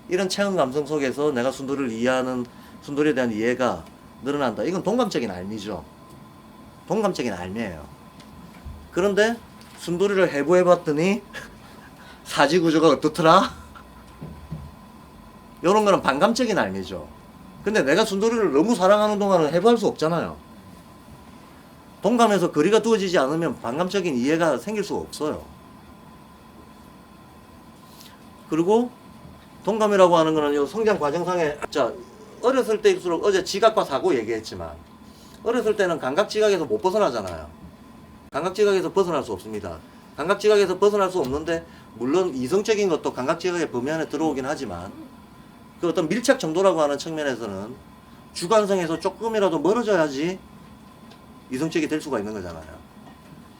이런 체험 감성 속에서 내가 순돌이를 이해하는, 순돌이에 대한 이해가 늘어난다. 이건 동감적인 알미죠. 동감적인 알미예요. 그런데 순돌이를 해부해봤더니 사지구조가 어떻더라? 이런 거는 반감적인 알미죠. 근데 내가 순돌이를 너무 사랑하는 동안은 해부할 수 없잖아요. 동감에서 거리가 두어지지 않으면 반감적인 이해가 생길 수가 없어요. 그리고 동감이라고 하는 거는 요 성장 과정상에, 자, 어렸을 때일수록 어제 지각과 사고 얘기했지만 어렸을 때는 감각지각에서 못 벗어나잖아요. 감각지각에서 벗어날 수 없습니다. 감각지각에서 벗어날 수 없는데 물론 이성적인 것도 감각지각의 범위 안에 들어오긴 하지만 그 어떤 밀착 정도라고 하는 측면에서는 주관성에서 조금이라도 멀어져야지 이성적이 될 수가 있는 거잖아요.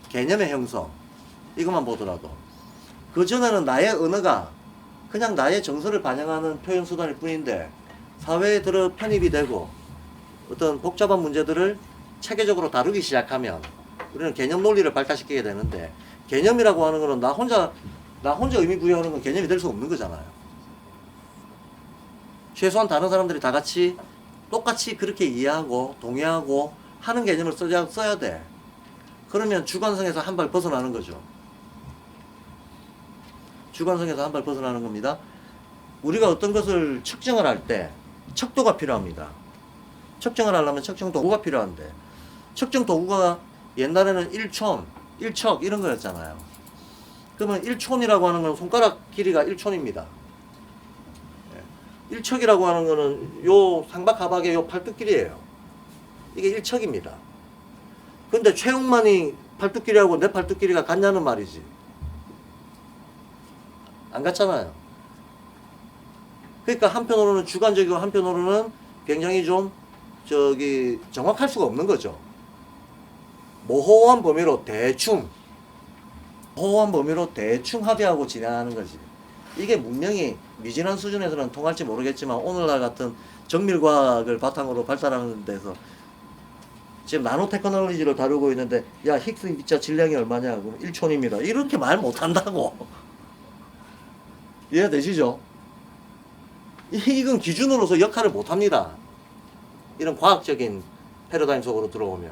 개념의 형성 이것만 보더라도 그 전에는 나의 언어가 그냥 나의 정서를 반영하는 표현 수단일 뿐인데 사회에 들어 편입이 되고 어떤 복잡한 문제들을 체계적으로 다루기 시작하면 우리는 개념 논리를 발달시키게 되는데, 개념이라고 하는 거는 나 혼자 의미 부여하는 건 개념이 될 수 없는 거잖아요. 최소한 다른 사람들이 다 같이 똑같이 그렇게 이해하고 동의하고 하는 개념을 써야 돼. 그러면 주관성에서 한 발 벗어나는 거죠. 주관성에서 한 발 벗어나는 겁니다. 우리가 어떤 것을 측정을 할 때 척도가 필요합니다. 측정을 하려면 측정 도구가 필요한데 측정 도구가 옛날에는 1촌, 1척 이런 거였잖아요. 그러면 1촌이라고 하는 건 손가락 길이가 1촌입니다. 1척이라고 하는 거는 요 상박하박의 요 팔뚝 길이에요. 이게 1척입니다. 근데 최용만이 팔뚝 길이하고 내 팔뚝 길이가 같냐는 말이지. 안 같잖아요. 그러니까 한편으로는 주관적이고 한편으로는 굉장히 좀 정확할 수가 없는 거죠. 모호한 범위로 대충 합의하고 진행하는 거지. 이게 문명이 미진한 수준에서는 통할지 모르겠지만 오늘날 같은 정밀과학을 바탕으로 발달하는 데서 지금 나노 테크놀로지를 다루고 있는데 야 힉스 입자 질량이 얼마냐? 그럼 1촌입니다. 이렇게 말 못한다고. 이해되시죠? 이건 기준으로서 역할을 못합니다. 이런 과학적인 패러다임 속으로 들어오면.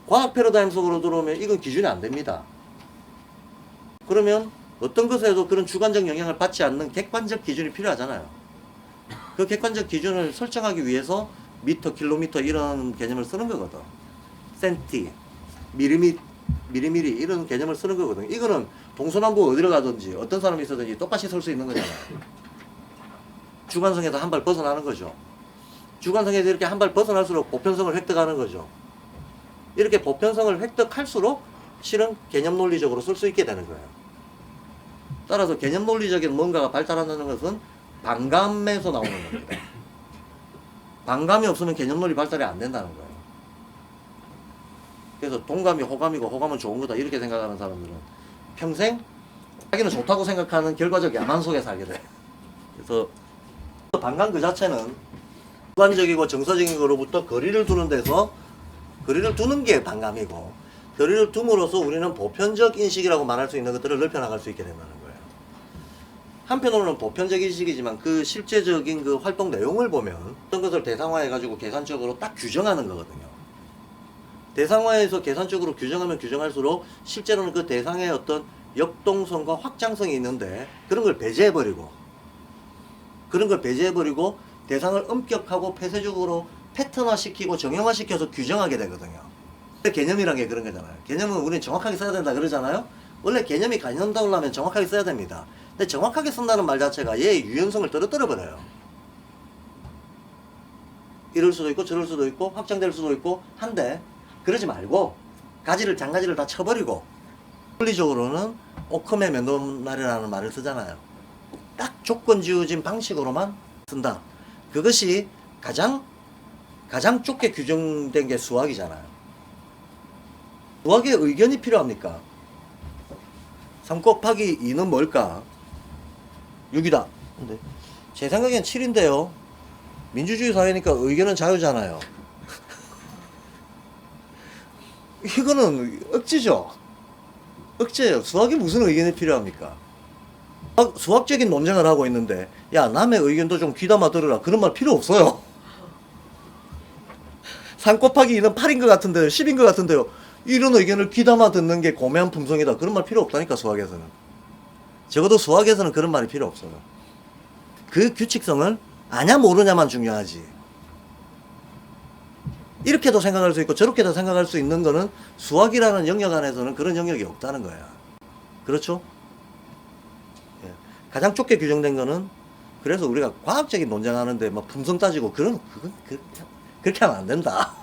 과학 패러다임 속으로 들어오면 이건 기준이 안 됩니다. 그러면 어떤 것에도 그런 주관적 영향을 받지 않는 객관적 기준이 필요하잖아요. 그 객관적 기준을 설정하기 위해서 미터, 킬로미터 이런 개념을 쓰는 거거든. 센티, 미리미리 이런 개념을 쓰는 거거든. 이거는 동서남북 어디로 가든지 어떤 사람이 있어든지 똑같이 쓸 수 있는 거잖아요. 주관성에서 한 발 벗어나는 거죠. 주관성에서 이렇게 한 발 벗어날수록 보편성을 획득하는 거죠. 이렇게 보편성을 획득할수록 실은 개념 논리적으로 쓸 수 있게 되는 거예요. 따라서 개념 논리적인 뭔가가 발달한다는 것은 반감에서 나오는 겁니다. 반감이 없으면 개념 논리 발달이 안 된다는 거예요. 그래서 동감이 호감이고 호감은 좋은 거다 이렇게 생각하는 사람들은 평생 자기는 좋다고 생각하는 결과적 야망 속에 살게 돼. 그래서 반감 그 자체는 주관적이고 정서적인 거로부터 거리를 두는 데서 거리를 두는 게 반감이고, 거리를 둠으로써 우리는 보편적 인식이라고 말할 수 있는 것들을 넓혀나갈 수 있게 된다는 거예요. 한편으로는 보편적 인식이지만 그 실제적인 그 활동 내용을 보면 어떤 것을 대상화해가지고 계산적으로 딱 규정하는 거거든요. 대상화해서 계산적으로 규정하면 규정할수록 실제로는 그 대상의 어떤 역동성과 확장성이 있는데 그런 걸 배제해버리고 대상을 엄격하고 폐쇄적으로 패턴화 시키고 정형화 시켜서 규정하게 되거든요. 개념이란 게 그런 거잖아요. 개념은 우리는 정확하게 써야 된다 그러잖아요. 원래 개념이 가능하려면 정확하게 써야 됩니다. 근데 정확하게 쓴다는 말 자체가 얘의 유연성을 떨어뜨려 버려요. 이럴 수도 있고 저럴 수도 있고 확장될 수도 있고 한데 그러지 말고 가지를 장가지를 다 쳐버리고 논리적으로는 오컴의 면도날이라는 말을 쓰잖아요. 딱 조건 지어진 방식으로만 쓴다. 그것이 가장 좁게 규정된 게 수학이잖아요. 수학에 의견이 필요합니까? 3 곱하기 2는 뭘까? 6이다. 근데 제 생각엔 7인데요. 민주주의 사회니까 의견은 자유잖아요. 이거는 억지죠. 억지예요. 수학에 무슨 의견이 필요합니까? 수학적인 논쟁을 하고 있는데 야 남의 의견도 좀 귀담아 들으라 그런 말 필요 없어요. 3 곱하기 2는 8인 것 같은데요. 10인 것 같은데요. 이런 의견을 귀담아 듣는 게 고매한 품성이다. 그런 말 필요 없다니까 수학에서는. 적어도 수학에서는 그런 말이 필요 없어요. 그 규칙성을 아냐 모르냐만 중요하지. 이렇게도 생각할 수 있고 저렇게도 생각할 수 있는 거는 수학이라는 영역 안에서는 그런 영역이 없다는 거야. 그렇죠? 예. 가장 좁게 규정된 거는 그래서 우리가 과학적인 논쟁하는데 막 품성 따지고 그건 그렇게 하면 안 된다.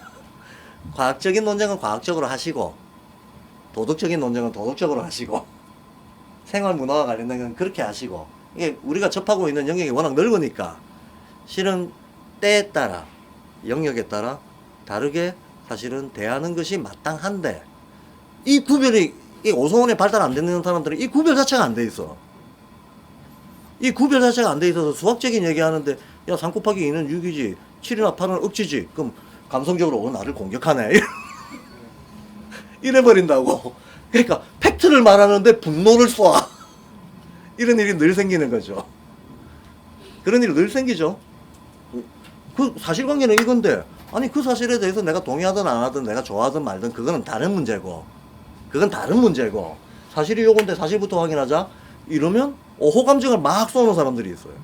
과학적인 논쟁은 과학적으로 하시고 도덕적인 논쟁은 도덕적으로 하시고 생활 문화와 관련된 건 그렇게 하시고 이게 우리가 접하고 있는 영역이 워낙 넓으니까 실은 때에 따라 영역에 따라 다르게 사실은 대하는 것이 마땅한데 이 구별이 이 오성원에 발달 안 되는 사람들은 이 구별 자체가 안 돼 있어. 이 구별 자체가 안 돼 있어서 수학적인 얘기하는데 야 3 곱하기 2는 6이지 7이나 8은 억지지 그럼 감성적으로 나를 공격하네 이래버린다고. 그러니까 팩트를 말하는데 분노를 쏘아. 이런 일이 늘 생기는 거죠. 그런 일이 늘 생기죠. 그 사실관계는 이건데 아니 그 사실에 대해서 내가 동의하든 안 하든 내가 좋아하든 말든 그거는 다른 문제고 그건 다른 문제고 사실이 요건데 사실부터 확인하자 이러면 호감정을 막 쏘는 사람들이 있어요.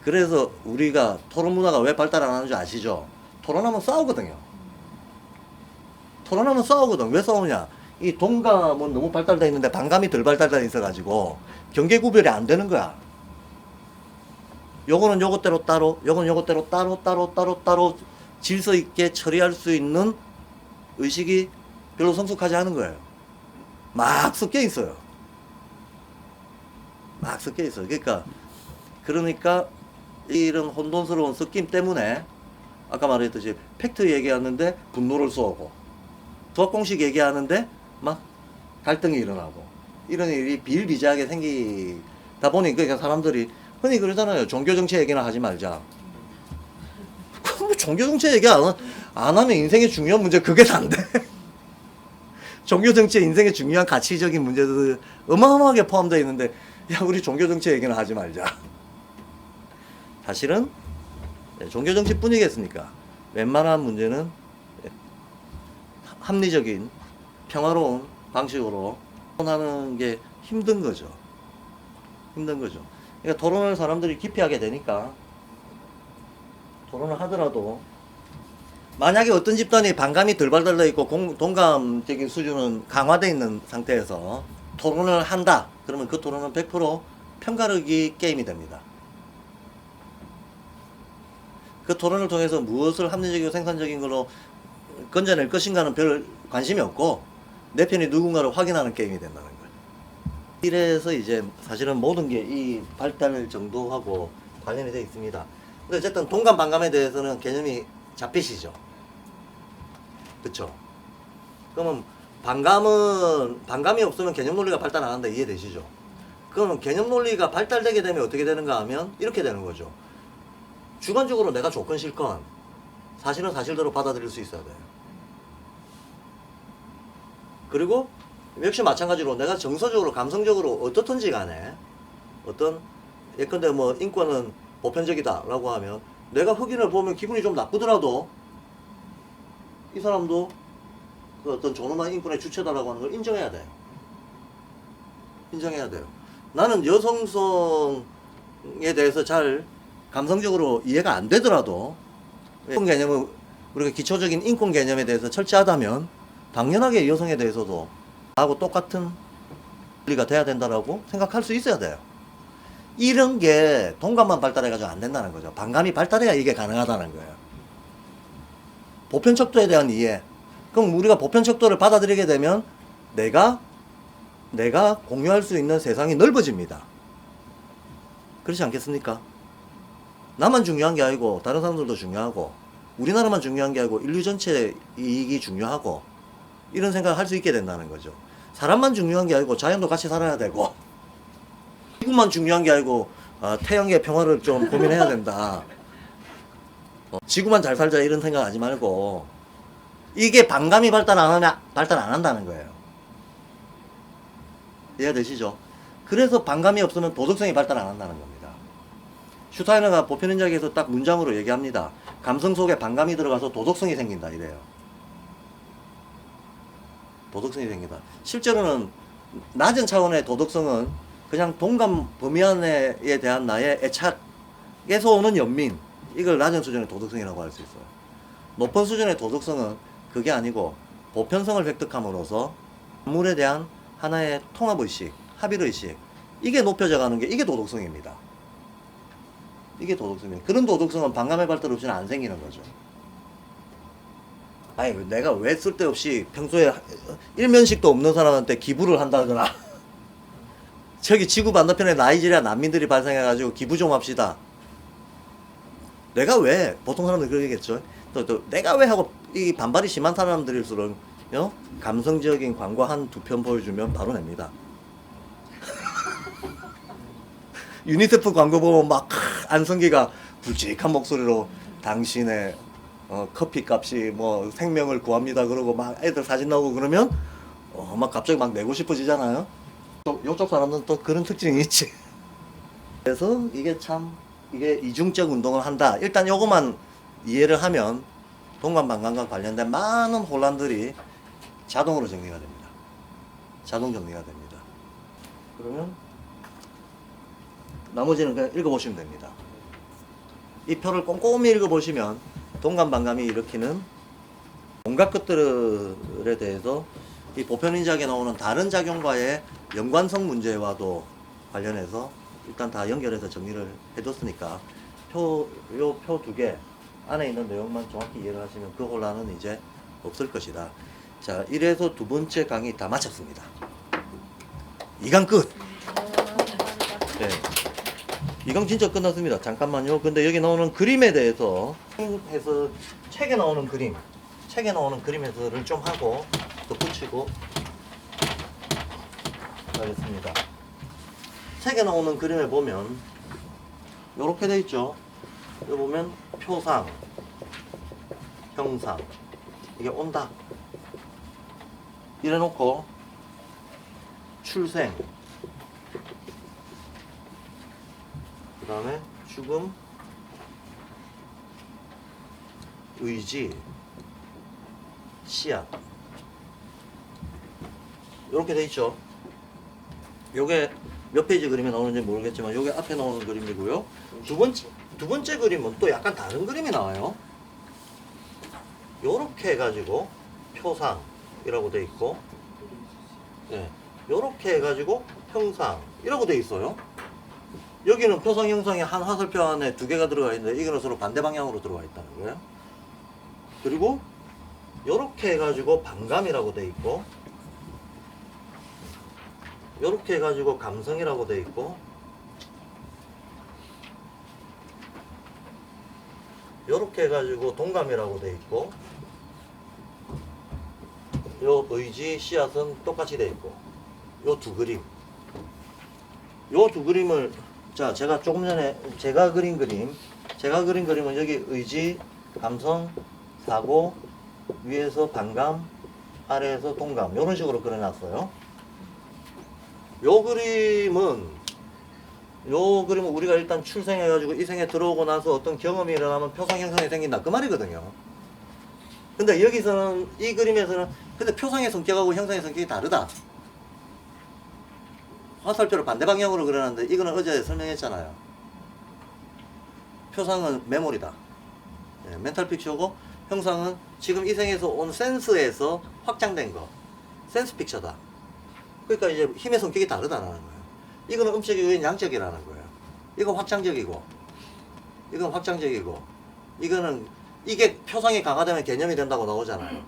그래서 우리가 토론 문화가 왜 발달 안 하는 줄 아시죠? 토론하면 싸우거든요. 토론하면 싸우거든. 왜 싸우냐? 이 동감은 너무 발달되어 있는데 반감이 덜 발달되어 있어가지고 경계 구별이 안 되는 거야. 요거는 요것대로 따로, 요거는 요것대로 따로 질서 있게 처리할 수 있는 의식이 별로 성숙하지 않은 거예요. 막 섞여 있어요. 막 섞여 있어요. 그러니까 이런 혼돈스러운 섞임 때문에 아까 말했듯이 팩트 얘기하는데 분노를 쏘고 수학 공식 얘기하는데 막 갈등이 일어나고 이런 일이 비일비재하게 생기다 보니 그러니까 사람들이 흔히 그러잖아요. 종교정치 얘기나 하지 말자. 종교정치 얘기 안 하면 인생의 중요한 문제 그게 다인데 종교정치에 인생의 중요한 가치적인 문제들 어마어마하게 포함되어 있는데 야 우리 종교정치 얘기는 하지 말자. 사실은 종교정치뿐이겠습니까? 웬만한 문제는 합리적인 평화로운 방식으로 토론하는 게 힘든 거죠. 그러니까 토론을 사람들이 깊이 하게 되니까 토론을 하더라도 만약에 어떤 집단이 반감이 덜 발달되어 있고 동감적인 수준은 강화되어 있는 상태에서 토론을 한다. 그러면 그 토론은 100% 편가르기 게임이 됩니다. 그 토론을 통해서 무엇을 합리적이고 생산적인 걸로 건져낼 것인가는 별 관심이 없고 내 편이 누군가를 확인하는 게임이 된다는 거예요. 이래서 이제 사실은 모든 게 이 발달 정도하고 관련이 되어 있습니다. 근데 어쨌든 동감 반감에 대해서는 개념이 잡히시죠. 그렇죠? 그러면 반감이 없으면 개념 논리가 발달 안 한다 이해되시죠? 그러면 개념 논리가 발달되게 되면 어떻게 되는가 하면 이렇게 되는 거죠. 주관적으로 내가 조건 실건 사실은 사실대로 받아들일 수 있어야 돼요. 그리고 역시 마찬가지로 내가 정서적으로 감성적으로 어떻든지 간에 어떤 예컨대 뭐 인권은 보편적이다 라고 하면 내가 흑인을 보면 기분이 좀 나쁘더라도 이 사람도 그 어떤 존엄한 인권의 주체다라고 하는 걸 인정해야 돼요. 인정해야 돼요. 나는 여성성에 대해서 잘 감성적으로 이해가 안 되더라도 인권 개념은 우리가 기초적인 인권 개념에 대해서 철저하다면 당연하게 여성에 대해서도 하고 똑같은 권리가 돼야 된다라고 생각할 수 있어야 돼요. 이런 게 동감만 발달해가지고 안 된다는 거죠. 반감이 발달해야 이게 가능하다는 거예요. 보편척도에 대한 이해. 그럼 우리가 보편척도를 받아들이게 되면 내가 공유할 수 있는 세상이 넓어집니다. 그렇지 않겠습니까? 나만 중요한 게 아니고 다른 사람들도 중요하고 우리나라만 중요한 게 아니고 인류 전체의 이익이 중요하고 이런 생각을 할 수 있게 된다는 거죠. 사람만 중요한 게 아니고 자연도 같이 살아야 되고 지구만 중요한 게 아니고 태양의 평화를 좀 고민해야 된다. 지구만 잘 살자 이런 생각하지 말고 이게 반감이 발달 안 한다는 거예요. 이해되시죠? 그래서 반감이 없으면 도덕성이 발달 안 한다는 겁니다. 슈타이너가 보편인자에서 딱 문장으로 얘기합니다. 감성 속에 반감이 들어가서 도덕성이 생긴다 이래요. 도덕성이 생긴다. 실제로는 낮은 차원의 도덕성은 그냥 동감 범위 안에 대한 나의 애착에서 오는 연민, 이걸 낮은 수준의 도덕성이라고 할 수 있어요. 높은 수준의 도덕성은 그게 아니고 보편성을 획득함으로써 만물에 대한 하나의 통합의식, 합일의식, 이게 높여져 가는 게 이게 도덕성입니다. 이게 도덕성입니다. 그런 도덕성은 반감의 발달 없이는 안 생기는 거죠. 아니 내가 왜 쓸데없이 평소에 일면식도 없는 사람한테 기부를 한다거나 저기 지구 반대편에 나이지리아 난민들이 발생해가지고 기부 좀 합시다. 내가 왜 보통 사람들 그러겠죠. 또 내가 왜 하고 이 반발이 심한 사람들일수록 감성적인 광고 한 두 편 보여주면 바로 냅니다. 유니세프 광고 보면 막 안성기가 굵직한 목소리로 당신의 커피 값이 뭐 생명을 구합니다 그러고 막 애들 사진 나오고 그러면 막 갑자기 막 내고 싶어지잖아요. 또 요쪽 사람들은 또 그런 특징이 있지. 그래서 이게 이중적 운동을 한다. 일단 요것만 이해를 하면 동감 반감과 관련된 많은 혼란들이 자동으로 정리가 됩니다. 자동 정리가 됩니다. 그러면 나머지는 그냥 읽어보시면 됩니다. 이 표를 꼼꼼히 읽어보시면 동감 반감이 일으키는 온갖 것들에 대해서 이 보편인지학에 나오는 다른 작용과의 연관성 문제와도 관련해서 일단 다 연결해서 정리를 해뒀으니까 요 표 두 개 안에 있는 내용만 정확히 이해를 하시면 그 혼란은 이제 없을 것이다. 자, 이래서 두 번째 강의 다 마쳤습니다. 2강 끝! 네. 2강 진짜 끝났습니다. 잠깐만요. 근데 여기 나오는 그림에 대해서 해서 책에 나오는 그림 해설을 좀 하고 덧붙이고 하겠습니다. 책에 나오는 그림에 보면 요렇게 돼 있죠. 여기 보면 표상, 형상, 이게 온다 이래 놓고 출생, 그 다음에 죽음, 의지, 씨앗 이렇게 돼 있죠. 요게 몇 페이지 그림에 나오는지 모르겠지만 요게 앞에 나오는 그림이고요. 두 번째 그림은 또 약간 다른 그림이 나와요. 요렇게 해가지고 표상이라고 돼 있고, 네, 요렇게 해가지고 형상이라고 돼 있어요. 여기는 표상 형상이 한 화살표 안에 두 개가 들어가 있는데 이거는 서로 반대 방향으로 들어가 있다는 거예요. 그리고 요렇게 해가지고 반감이라고 돼 있고, 요렇게 해가지고 감성이라고 돼 있고, 요렇게 해가지고 동감이라고 돼 있고, 요 의지, 씨앗은 똑같이 돼 있고, 요 두 그림. 요 두 그림을, 자, 제가 조금 전에 제가 그린 그림은 여기 의지, 감성, 사고, 위에서 반감, 아래에서 동감, 요런 식으로 그려놨어요. 요 그림은 우리가 일단 출생해가지고 이 생에 들어오고 나서 어떤 경험이 일어나면 표상 형상이 생긴다 그 말이거든요. 근데 여기서는 이 그림에서는 근데 표상의 성격하고 형상의 성격이 다르다. 화살표를 반대 방향으로 그려놨는데 이거는 어제 설명했잖아요. 표상은 메모리다. 예, 멘탈 픽처고 형상은 지금 이 생에서 온 센스에서 확장된 거. 센스 픽처다. 그러니까 이제 힘의 성격이 다르다라는 거예요. 이거는 음적이고 이건 양적이라는 거예요. 이건 확장적이고 이건 확장적이고 이거는 이게 표상이 강화되면 개념이 된다고 나오잖아요.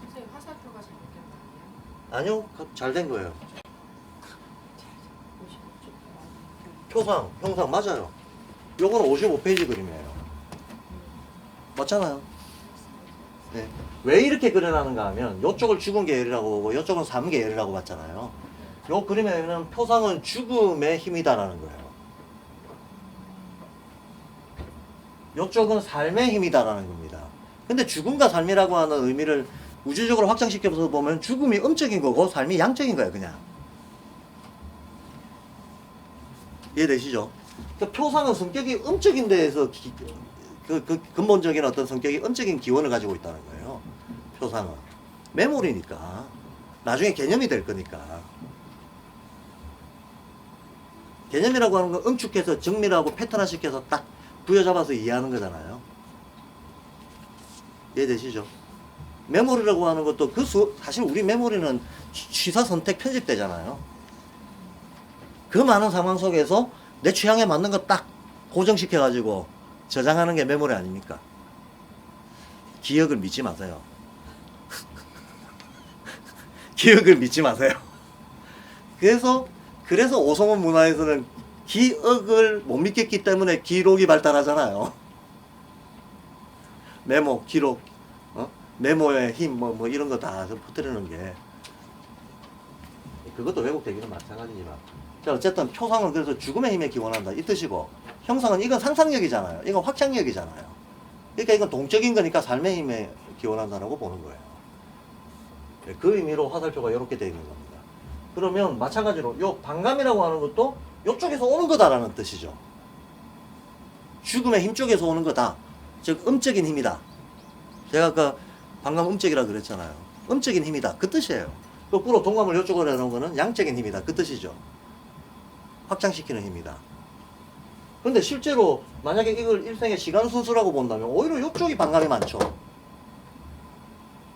선생님 화살표가 잘못된 거 아니에요? 아니요, 잘 된 거예요. 표상, 형상 맞아요. 요거는 55페이지 그림이에요. 맞잖아요. 네. 왜 이렇게 그려놨는가 하면 요쪽을 죽은 계열이라고 보고 요쪽은 삶 계열이라고 봤잖아요. 요 그림에는 표상은 죽음의 힘이다라는 거예요. 요쪽은 삶의 힘이다라는 겁니다. 근데 죽음과 삶이라고 하는 의미를 우주적으로 확장시켜서 보면 죽음이 음적인 거고 삶이 양적인 거예요, 그냥. 이해되시죠? 그러니까 표상은 성격이 음적인 데에서 그 근본적인 어떤 성격이 음적인 기원을 가지고 있다는 거예요. 표상은. 메모리니까. 나중에 개념이 될 거니까. 개념이라고 하는 건 응축해서 정밀하고 패턴화시켜서 딱 부여잡아서 이해하는 거잖아요. 이해되시죠? 메모리라고 하는 것도 사실 우리 메모리는 취사 선택 편집되잖아요. 그 많은 상황 속에서 내 취향에 맞는 거 딱 고정시켜가지고 저장하는 게 메모리 아닙니까? 기억을 믿지 마세요. 기억을 믿지 마세요. 그래서 오성원 문화에서는 기억을 못 믿겠기 때문에 기록이 발달하잖아요. 메모, 기록, 메모의 힘, 뭐 이런 거 다 퍼뜨리는 게. 그것도 왜곡되기는 마찬가지지만. 자, 어쨌든 표상은 그래서 죽음의 힘에 기원한다. 이 뜻이고, 형상은 이건 상상력이잖아요. 이건 확장력이잖아요. 그러니까 이건 동적인 거니까 삶의 힘에 기원한다라고 보는 거예요. 그 의미로 화살표가 이렇게 되어 있는 겁니다. 그러면 마찬가지로 요 반감이라고 하는 것도 요쪽에서 오는 거다라는 뜻이죠. 죽음의 힘 쪽에서 오는 거다. 즉 음적인 힘이다. 제가 아까 반감 음적이라 그랬잖아요. 음적인 힘이다. 그 뜻이에요. 거꾸로 동감을 요쪽으로 해놓은 거는 양적인 힘이다. 그 뜻이죠. 확장시키는 힘이다. 근데 실제로 만약에 이걸 일생의 시간 순수라고 본다면 오히려 요쪽이 반감이 많죠.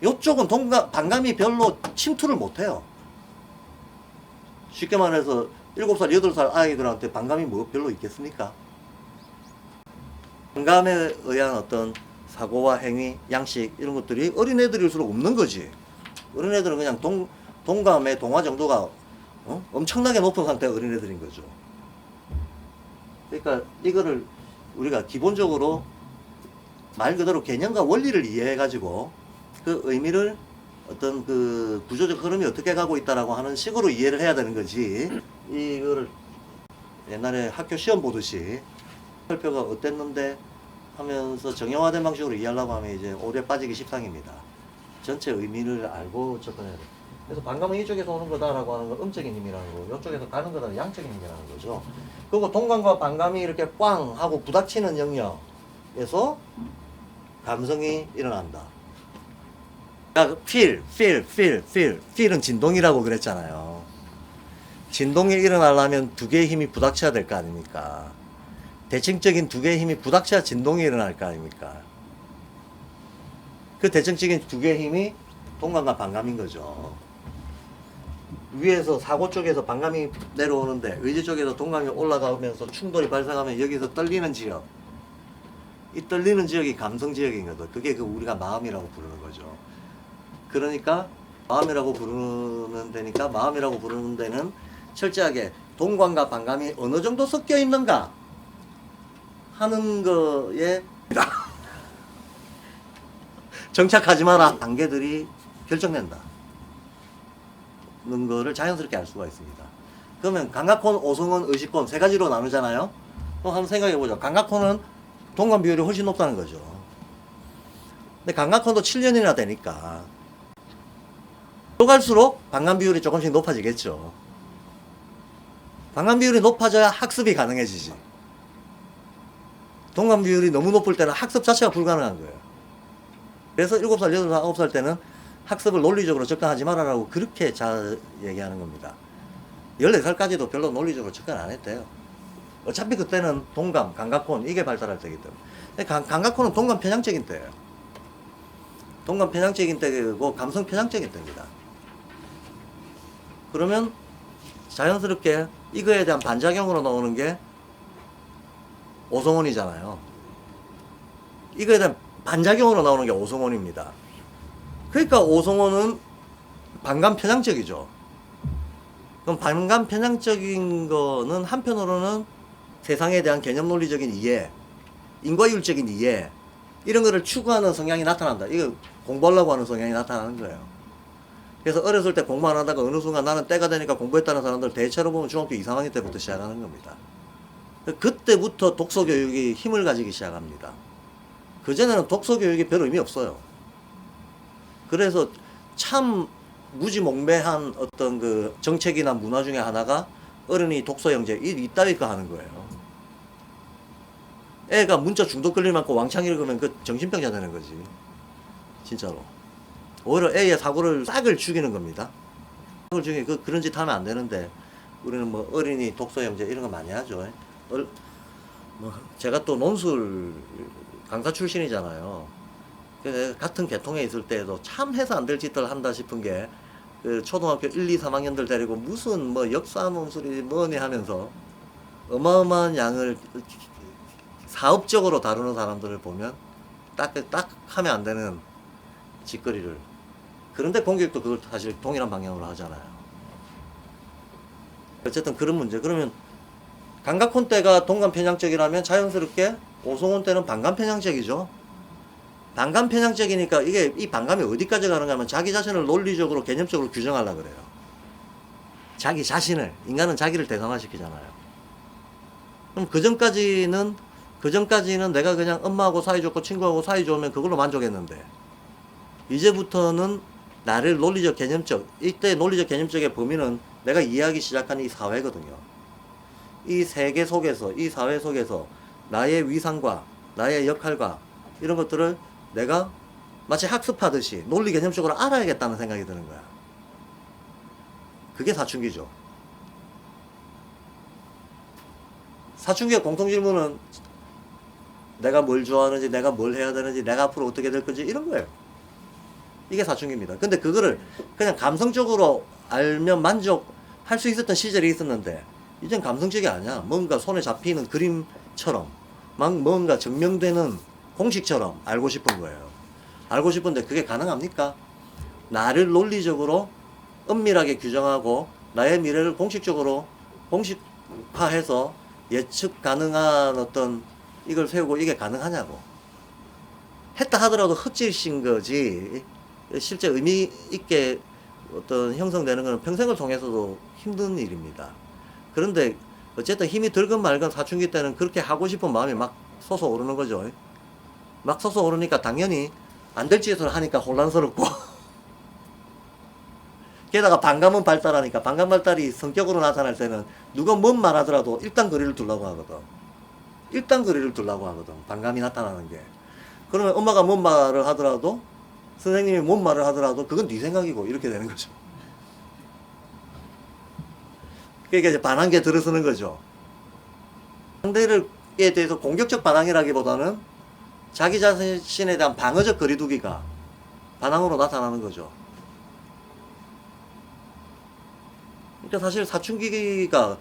요쪽은 반감이 별로 침투를 못해요. 쉽게 말해서 7살, 8살 아이들한테 반감이 뭐 별로 있겠습니까? 반감에 의한 어떤 사고와 행위, 양식 이런 것들이 어린애들일수록 없는 거지. 어린애들은 그냥 동감의 동화 정도가 엄청나게 높은 상태의 어린애들인 거죠. 그러니까 이거를 우리가 기본적으로 말 그대로 개념과 원리를 이해해가지고 그 의미를 어떤 그 구조적 흐름이 어떻게 가고 있다라고 하는 식으로 이해를 해야 되는 거지. 이거를 옛날에 학교 시험 보듯이 설표가 어땠는데 하면서 정형화된 방식으로 이해하려고 하면 이제 오래 빠지기 십상입니다. 전체 의미를 알고 접근해야 돼. 그래서 반감은 이쪽에서 오는 거다라고 하는 건 음적인 힘이라는 거고 이쪽에서 가는 거다 양적인 힘이라는 거죠. 그리고 동감과 반감이 이렇게 꽝 하고 부닥치는 영역에서 감성이 일어난다. 그러니까 feel은 진동이라고 그랬잖아요. 진동이 일어나려면 두 개의 힘이 부닥쳐야 될 거 아닙니까? 대칭적인 두 개의 힘이 부닥쳐야 진동이 일어날 거 아닙니까? 그 대칭적인 두 개의 힘이 동감과 반감인 거죠. 위에서 사고 쪽에서 반감이 내려오는데 의지 쪽에서 동감이 올라가면서 충돌이 발생하면 여기서 떨리는 지역, 이 떨리는 지역이 감성 지역이거든. 그게 우리가 마음이라고 부르는 거죠. 그러니까 마음이라고 부르는 데니까 마음이라고 부르는 데는 철저하게 동감과 반감이 어느 정도 섞여 있는가 하는 거에 정착하지 마라 단계들이 결정된다. 는 거를 자연스럽게 알 수가 있습니다. 그러면 감각혼, 오성혼, 의식혼 세 가지로 나누잖아요. 그럼 한번 생각해 보죠. 감각혼은 동감 비율이 훨씬 높다는 거죠. 근데 감각혼도 7년이나 되니까 또 갈수록 반감 비율이 조금씩 높아지겠죠. 반감 비율이 높아져야 학습이 가능해지지. 동감 비율이 너무 높을 때는 학습 자체가 불가능한 거예요. 그래서 7살, 8살, 9살 때는 학습을 논리적으로 접근하지 말아라고 그렇게 잘 얘기하는 겁니다. 14살까지도 별로 논리적으로 접근 안 했대요. 어차피 그때는 동감, 감각혼 이게 발달할 때이기 때문에. 감각혼은 동감 편향적인 때예요. 동감 편향적인 때고 감성 편향적인 때입니다. 그러면 자연스럽게 이거에 대한 반작용으로 나오는 게 오성원이잖아요. 이거에 대한 반작용으로 나오는 게 오성원입니다. 그러니까 오성원은 반감 편향적이죠. 그럼 반감 편향적인 거는 한편으로는 세상에 대한 개념 논리적인 이해, 인과율적인 이해, 이런 거를 추구하는 성향이 나타난다. 이거 공부하려고 하는 성향이 나타나는 거예요. 그래서 어렸을 때 공부 안 하다가 어느 순간 나는 때가 되니까 공부했다는 사람들 대체로 보면 중학교 2, 3학년 때부터 시작하는 겁니다. 그때부터 독서 교육이 힘을 가지기 시작합니다. 그전에는 독서 교육이 별 의미 없어요. 그래서 참 무지몽매한 어떤 그 정책이나 문화 중에 하나가 어른이 독서 영재 이따위 거 하는 거예요. 애가 문자 중독 걸릴 만큼 왕창 읽으면 그 정신병자 되는 거지. 진짜로. 오히려 애의 사고를 싹을 죽이는 겁니다. 사고를 죽이는 그런 짓 하면 안 되는데 우리는 뭐 어린이 독서 영재 이런 거 많이 하죠. 뭐 제가 또 논술 강사 출신이잖아요. 그래서 같은 계통에 있을 때에도 참 해서 안 될 짓들 한다 싶은 게 그 초등학교 1, 2, 3학년들 데리고 무슨 뭐 역사 논술이 뭐니 하면서 어마어마한 양을 사업적으로 다루는 사람들을 보면 딱 하면 안 되는 짓거리를. 그런데 공교육도 그걸 사실 동일한 방향으로 하잖아요. 어쨌든 그런 문제. 그러면 감각혼 때가 동감 편향적이라면 자연스럽게 오성혼 때는 반감 편향적이죠. 반감 편향적이니까 이게 이 반감이 어디까지 가는가 하면 자기 자신을 논리적으로 개념적으로 규정하려고 그래요. 자기 자신을, 인간은 자기를 대상화시키잖아요. 그럼 그전까지는 내가 그냥 엄마하고 사이좋고 친구하고 사이좋으면 그걸로 만족했는데 이제부터는 나를 논리적 개념적, 이때 논리적 개념적의 범위는 내가 이해하기 시작한 이 사회거든요. 이 세계 속에서, 이 사회 속에서 나의 위상과 나의 역할과 이런 것들을 내가 마치 학습하듯이 논리 개념적으로 알아야겠다는 생각이 드는 거야. 그게 사춘기죠. 사춘기의 공통질문은 내가 뭘 좋아하는지, 내가 뭘 해야 되는지, 내가 앞으로 어떻게 될 건지 이런 거예요. 이게 사춘기입니다. 근데 그거를 그냥 감성적으로 알면 만족할 수 있었던 시절이 있었는데 이젠 감성적이 아니야. 뭔가 손에 잡히는 그림처럼 막 뭔가 증명되는 공식처럼 알고 싶은 거예요. 알고 싶은데 그게 가능합니까? 나를 논리적으로 엄밀하게 규정하고 나의 미래를 공식적으로 공식화해서 예측 가능한 어떤 이걸 세우고 이게 가능하냐고. 했다 하더라도 헛짓인 거지. 실제 의미 있게 어떤 형성되는 것은 평생을 통해서도 힘든 일입니다. 그런데 어쨌든 힘이 들건 말건 사춘기 때는 그렇게 하고 싶은 마음이 막 솟아오르는 거죠. 막 솟아오르니까 당연히 안 될 짓을 하니까 혼란스럽고 게다가 반감은 발달하니까 반감 발달이 성격으로 나타날 때는 누가 뭔 말하더라도 일단 거리를 두려고 하거든. 일단 거리를 두려고 하거든. 반감이 나타나는 게. 그러면 엄마가 뭔 말을 하더라도 선생님이 뭔 말을 하더라도 그건 네 생각이고 이렇게 되는 거죠. 그러니까 이제 반항계 들어서는 거죠. 상대에 대해서 공격적 반항이라기보다는 자기 자신에 대한 방어적 거리두기가 반항으로 나타나는 거죠. 그러니까 사실 사춘기가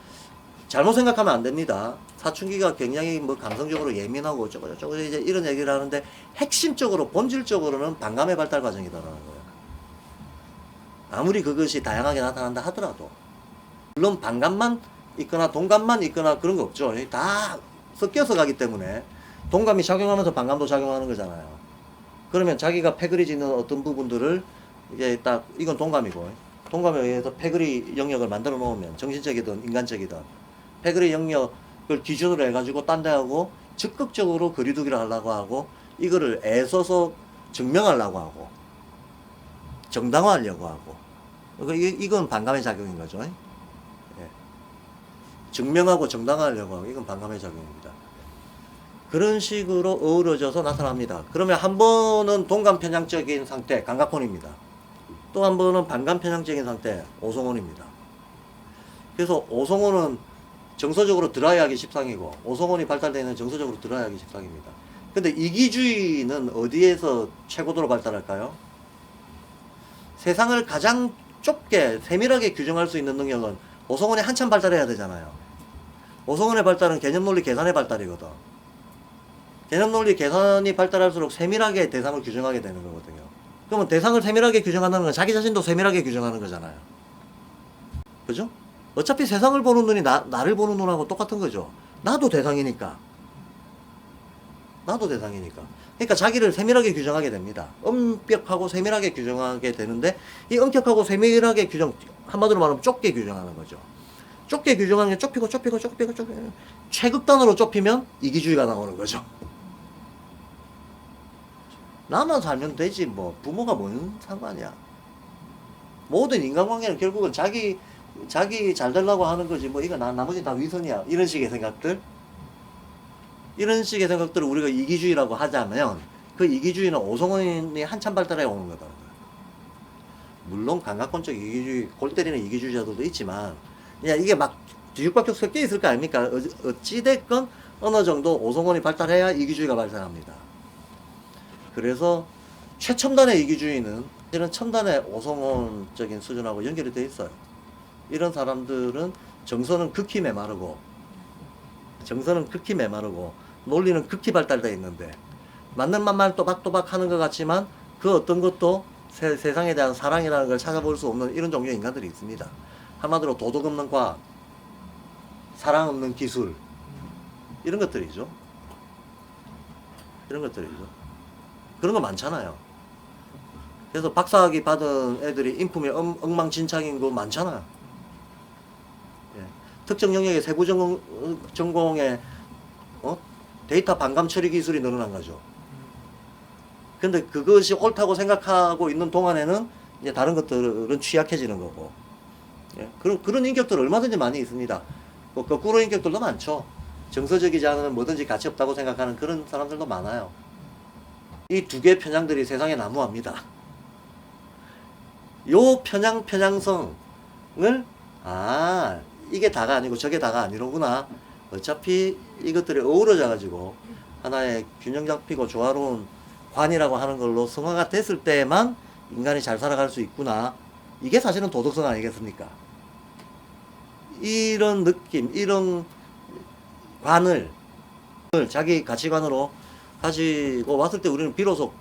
잘못 생각하면 안 됩니다. 사춘기가 굉장히 뭐 감성적으로 예민하고 어쩌고 이제 이런 얘기를 하는데 핵심적으로 본질적으로는 반감의 발달 과정이다라는 거예요. 아무리 그것이 다양하게 나타난다 하더라도 물론 반감만 있거나 동감만 있거나 그런 거 없죠. 다 섞여서 가기 때문에 동감이 작용하면서 반감도 작용하는 거잖아요. 그러면 자기가 패거리 짓는 어떤 부분들을 이제 딱 이건 동감이고 동감에 의해서 패거리 영역을 만들어 놓으면 정신적이든 인간적이든 패거리 영역을 기준으로 해가지고 딴 데하고 적극적으로 거리두기를 하려고 하고 이거를 애써서 증명하려고 하고 정당화하려고 하고 이건 반감의 작용인 거죠. 예. 증명하고 정당화하려고 하고 이건 반감의 작용입니다. 그런 식으로 어우러져서 나타납니다. 그러면 한 번은 동감 편향적인 상태, 감각혼입니다. 또 한 번은 반감 편향적인 상태, 오성혼입니다. 그래서 오성혼은 정서적으로 드라이하기 십상이고 오성원이 발달되는 정서적으로 드라이하기 십상입니다. 근데 이기주의는 어디에서 최고도로 발달할까요? 세상을 가장 좁게 세밀하게 규정할 수 있는 능력은 오성원이 한참 발달해야 되잖아요. 오성원의 발달은 개념논리 계산의 발달이거든. 개념논리 계산이 발달할수록 세밀하게 대상을 규정하게 되는 거거든요. 그러면 대상을 세밀하게 규정한다는 건 자기 자신도 세밀하게 규정하는 거잖아요. 그죠? 어차피 세상을 보는 눈이 나를 보는 눈하고 똑같은 거죠. 나도 대상이니까. 나도 대상이니까. 그러니까 자기를 세밀하게 규정하게 됩니다. 엄격하고 세밀하게 규정하게 되는데 이 엄격하고 세밀하게 규정, 한마디로 말하면 좁게 규정하는 거죠. 좁게 규정하는 게 좁히고 최극단으로 좁히면 이기주의가 나오는 거죠. 나만 살면 되지 뭐 부모가 뭔 상관이야. 모든 인간관계는 결국은 자기 잘 되려고 하는 거지 뭐 이거 나머지 다 위선이야 이런 식의 생각들, 이런 식의 생각들을 우리가 이기주의라고 하자면 그 이기주의는 오성원이 한참 발달해 오는 거다. 물론 감각권적 이기주의, 골 때리는 이기주의자들도 있지만 그냥 이게 막 뒤죽박죽 섞여 있을 거 아닙니까? 어찌됐건 어느 정도 오성원이 발달해야 이기주의가 발달합니다. 그래서 최첨단의 이기주의는 사실은 첨단의 오성원적인 수준하고 연결이 되어 있어요. 이런 사람들은 정서는 극히 메마르고 논리는 극히 발달되어 있는데 맞는 말만 또박또박 하는 것 같지만 그 어떤 것도 세상에 대한 사랑이라는 걸 찾아볼 수 없는 이런 종류의 인간들이 있습니다. 한마디로 도덕 없는 과학, 사랑 없는 기술, 이런 것들이죠. 그런 거 많잖아요. 그래서 박사학위 받은 애들이 인품이 엉망진창인 거 많잖아요. 예. 특정 영역의 세부 전공에 데이터 반감 처리 기술이 늘어난 거죠. 근데 그것이 옳다고 생각하고 있는 동안에는 이제 다른 것들은 취약해지는 거고. 예. 그런 인격들 얼마든지 많이 있습니다. 거꾸로 인격들도 많죠. 정서적이지 않으면 뭐든지 가치 없다고 생각하는 그런 사람들도 많아요. 이 두 개의 편향들이 세상에 난무합니다. 요 편향성을 이게 다가 아니고 저게 다가 아니로구나. 어차피 이것들이 어우러져 가지고 하나의 균형 잡히고 조화로운 관이라고 하는 걸로 성화가 됐을 때만 인간이 잘 살아갈 수 있구나. 이게 사실은 도덕성 아니겠습니까? 이런 느낌, 이런 관을 자기 가치관으로 가지고 왔을 때 우리는 비로소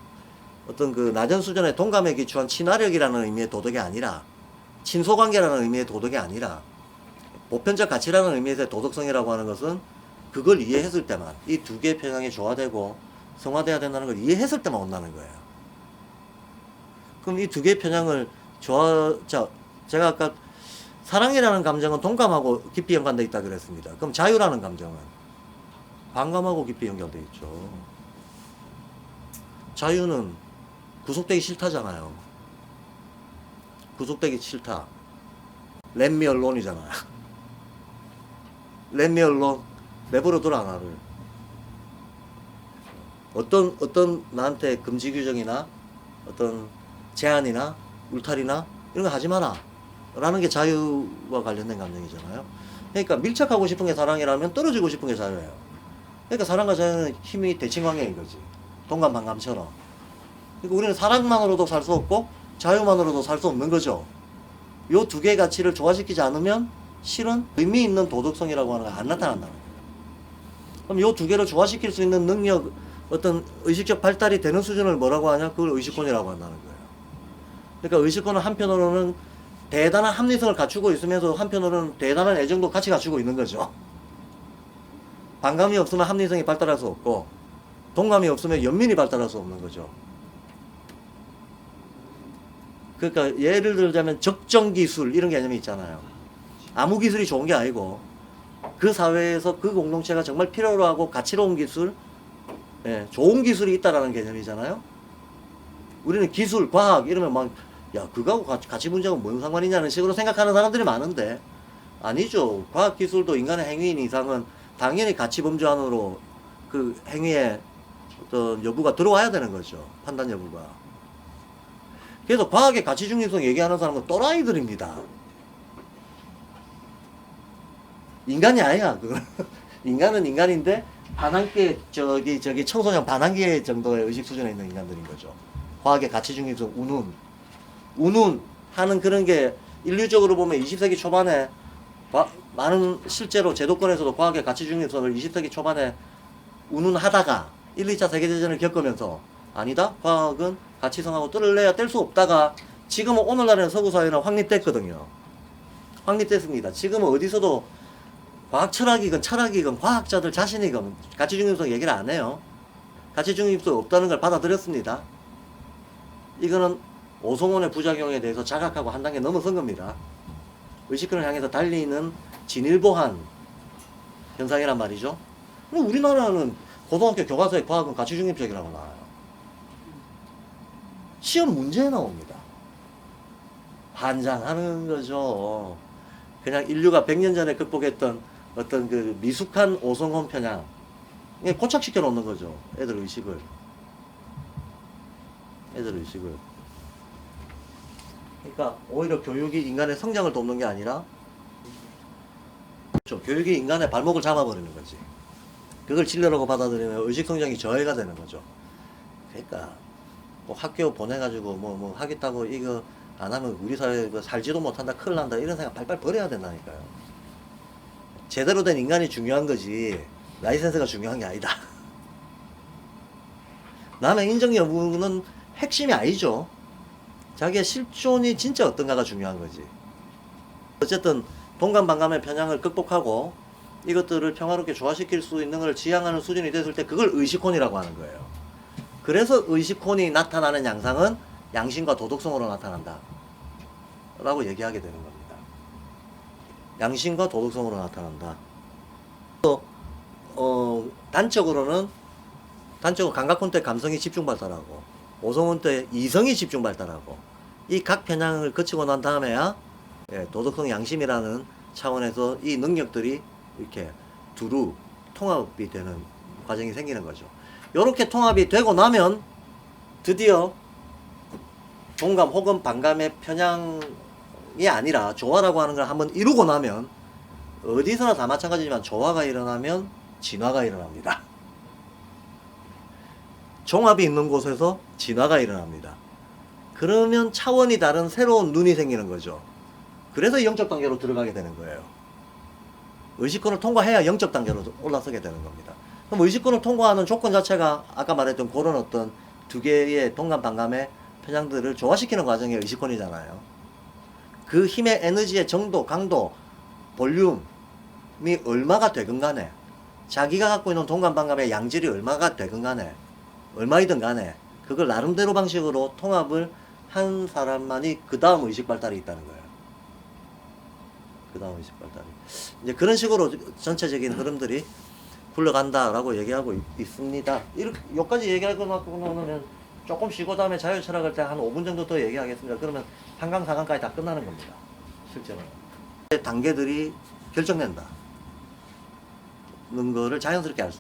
어떤 그 낮은 수준의 동감에 기초한 친화력이라는 의미의 도덕이 아니라 친소관계라는 의미의 도덕이 아니라 보편적 가치라는 의미에서의 도덕성이라고 하는 것은 그걸 이해했을 때만 이 두 개의 편향이 조화되고 성화돼야 된다는 걸 이해했을 때만 온다는 거예요. 그럼 이 두 개의 편향을 제가 아까 사랑이라는 감정은 동감하고 깊이 연관되어 있다 그랬습니다. 그럼 자유라는 감정은 반감하고 깊이 연결되어 있죠. 자유는 구속되기 싫다잖아요. 구속되기 싫다. Let me alone이잖아요. Let me alone. 내버려둬라 나를. 어떤 나한테 금지 규정이나 어떤 제한이나 울타리나 이런 거 하지 마라 라는 게 자유와 관련된 감정이잖아요. 그러니까 밀착하고 싶은 게 사랑이라면 떨어지고 싶은 게 자유예요. 그러니까 사랑과 자유는 힘이 대칭관계인 거지. 동감 반감처럼. 그러니까 우리는 사랑만으로도 살 수 없고 자유만으로도 살 수 없는 거죠. 요 두 개의 가치를 조화시키지 않으면 실은 의미 있는 도덕성이라고 하는 게 안 나타난다는 거예요. 그럼 요 두 개를 조화시킬 수 있는 능력, 어떤 의식적 발달이 되는 수준을 뭐라고 하냐? 그걸 의식권이라고 한다는 거예요. 그러니까 의식권은 한편으로는 대단한 합리성을 갖추고 있으면서 한편으로는 대단한 애정도 같이 갖추고 있는 거죠. 반감이 없으면 합리성이 발달할 수 없고 동감이 없으면 연민이 발달할 수 없는 거죠. 그러니까 예를 들자면 적정기술 이런 개념이 있잖아요. 아무 기술이 좋은 게 아니고 그 사회에서 그 공동체가 정말 필요로 하고 가치로운 기술, 좋은 기술이 있다라는 개념이잖아요. 우리는 기술, 과학 이러면 막 야 그거하고 가치 문제하고 뭔 상관이냐는 식으로 생각하는 사람들이 많은데 아니죠. 과학기술도 인간의 행위인 이상은 당연히 가치 범주 안으로 그 행위의 어떤 여부가 들어와야 되는 거죠. 판단 여부가. 그래서 과학의 가치 중립성 얘기하는 사람은 또라이들입니다. 인간이 아니야. 그건 인간은 인간인데 반항계 저기 청소년 반항계 정도의 의식 수준에 있는 인간들인 거죠. 과학의 가치 중립성 운운 하는 그런 게 인류적으로 보면 20세기 초반에 많은 실제로 제도권에서도 과학의 가치 중립성을 20세기 초반에 운운하다가 1, 2차 세계대전을 겪으면서 아니다. 과학은 가치성하고 뗄래야 뗄 수 없다가 지금은 오늘날의 서구 사회는 확립됐거든요. 확립됐습니다. 지금은 어디서도 과학 철학이건 철학이건 과학자들 자신이건 가치 중립성 얘기를 안 해요. 가치 중립성 없다는 걸 받아들였습니다. 이거는 오성원의 부작용에 대해서 자각하고 한 단계 넘어선 겁니다. 의식권을 향해서 달리는 진일보한 현상이란 말이죠. 우리나라는 고등학교 교과서에 과학은 가치 중립적이라고 나와요. 시험 문제에 나옵니다. 환장하는 거죠. 그냥 인류가 100년 전에 극복했던 어떤 그 미숙한 오성원 편향 고착시켜 놓는 거죠. 애들 의식을. 그러니까 오히려 교육이 인간의 성장을 돕는 게 아니라 그렇죠. 교육이 인간의 발목을 잡아버리는 거지. 그걸 진료라고 받아들이면 의식 성장이 저해가 되는 거죠. 그러니까 뭐 학교 보내가지고 뭐 하겠다고 이거 안 하면 우리 사회 살지도 못한다, 큰일 난다 이런 생각 발발 버려야 된다니까요. 제대로 된 인간이 중요한 거지 라이센스가 중요한 게 아니다. 남의 인정 여부는 핵심이 아니죠. 자기의 실존이 진짜 어떤가가 중요한 거지. 어쨌든 동감반감의 편향을 극복하고 이것들을 평화롭게 조화시킬 수 있는 걸 지향하는 수준이 됐을 때 그걸 의식혼이라고 하는 거예요. 그래서 의식혼이 나타나는 양상은 양심과 도덕성으로 나타난다 라고 얘기하게 되는 겁니다. 양심과 도덕성으로 나타난다. 단적으로 감각혼 때 감성이 집중 발달하고 오성혼 때 이성이 집중 발달하고 이 각 편향을 거치고 난 다음에야 도덕성 양심이라는 차원에서 이 능력들이 이렇게 두루 통합이 되는 과정이 생기는 거죠. 이렇게 통합이 되고 나면 드디어 동감 혹은 반감의 편향이 아니라 조화라고 하는 걸 한번 이루고 나면 어디서나 다 마찬가지지만 조화가 일어나면 진화가 일어납니다. 종합이 있는 곳에서 진화가 일어납니다. 그러면 차원이 다른 새로운 눈이 생기는 거죠. 그래서 영적 단계로 들어가게 되는 거예요. 의식권을 통과해야 영적 단계로 올라서게 되는 겁니다. 그럼 의식권을 통과하는 조건 자체가 아까 말했던 그런 어떤 두 개의 동감 반감의 편향들을 조화시키는 과정이 의식권이잖아요. 그 힘의 에너지의 정도, 강도, 볼륨이 얼마가 되건 간에 자기가 갖고 있는 동감 반감의 양질이 얼마가 되건 간에 얼마이든 간에 그걸 나름대로 방식으로 통합을 한 사람만이 그 다음 의식 발달이 있다는 거예요. 그 다음 의식 발달이. 이제 그런 식으로 전체적인 흐름들이 굴러간다라고 얘기하고 있습니다. 이렇게 여기까지 얘기할 거 놓고는 조금 쉬고 다음에 자유 철학할 때 한 5분 정도 더 얘기하겠습니다. 그러면 3강, 4강까지 다 끝나는 겁니다. 실제로. 단계들이 결정된다. 는 거를 자연스럽게 알 수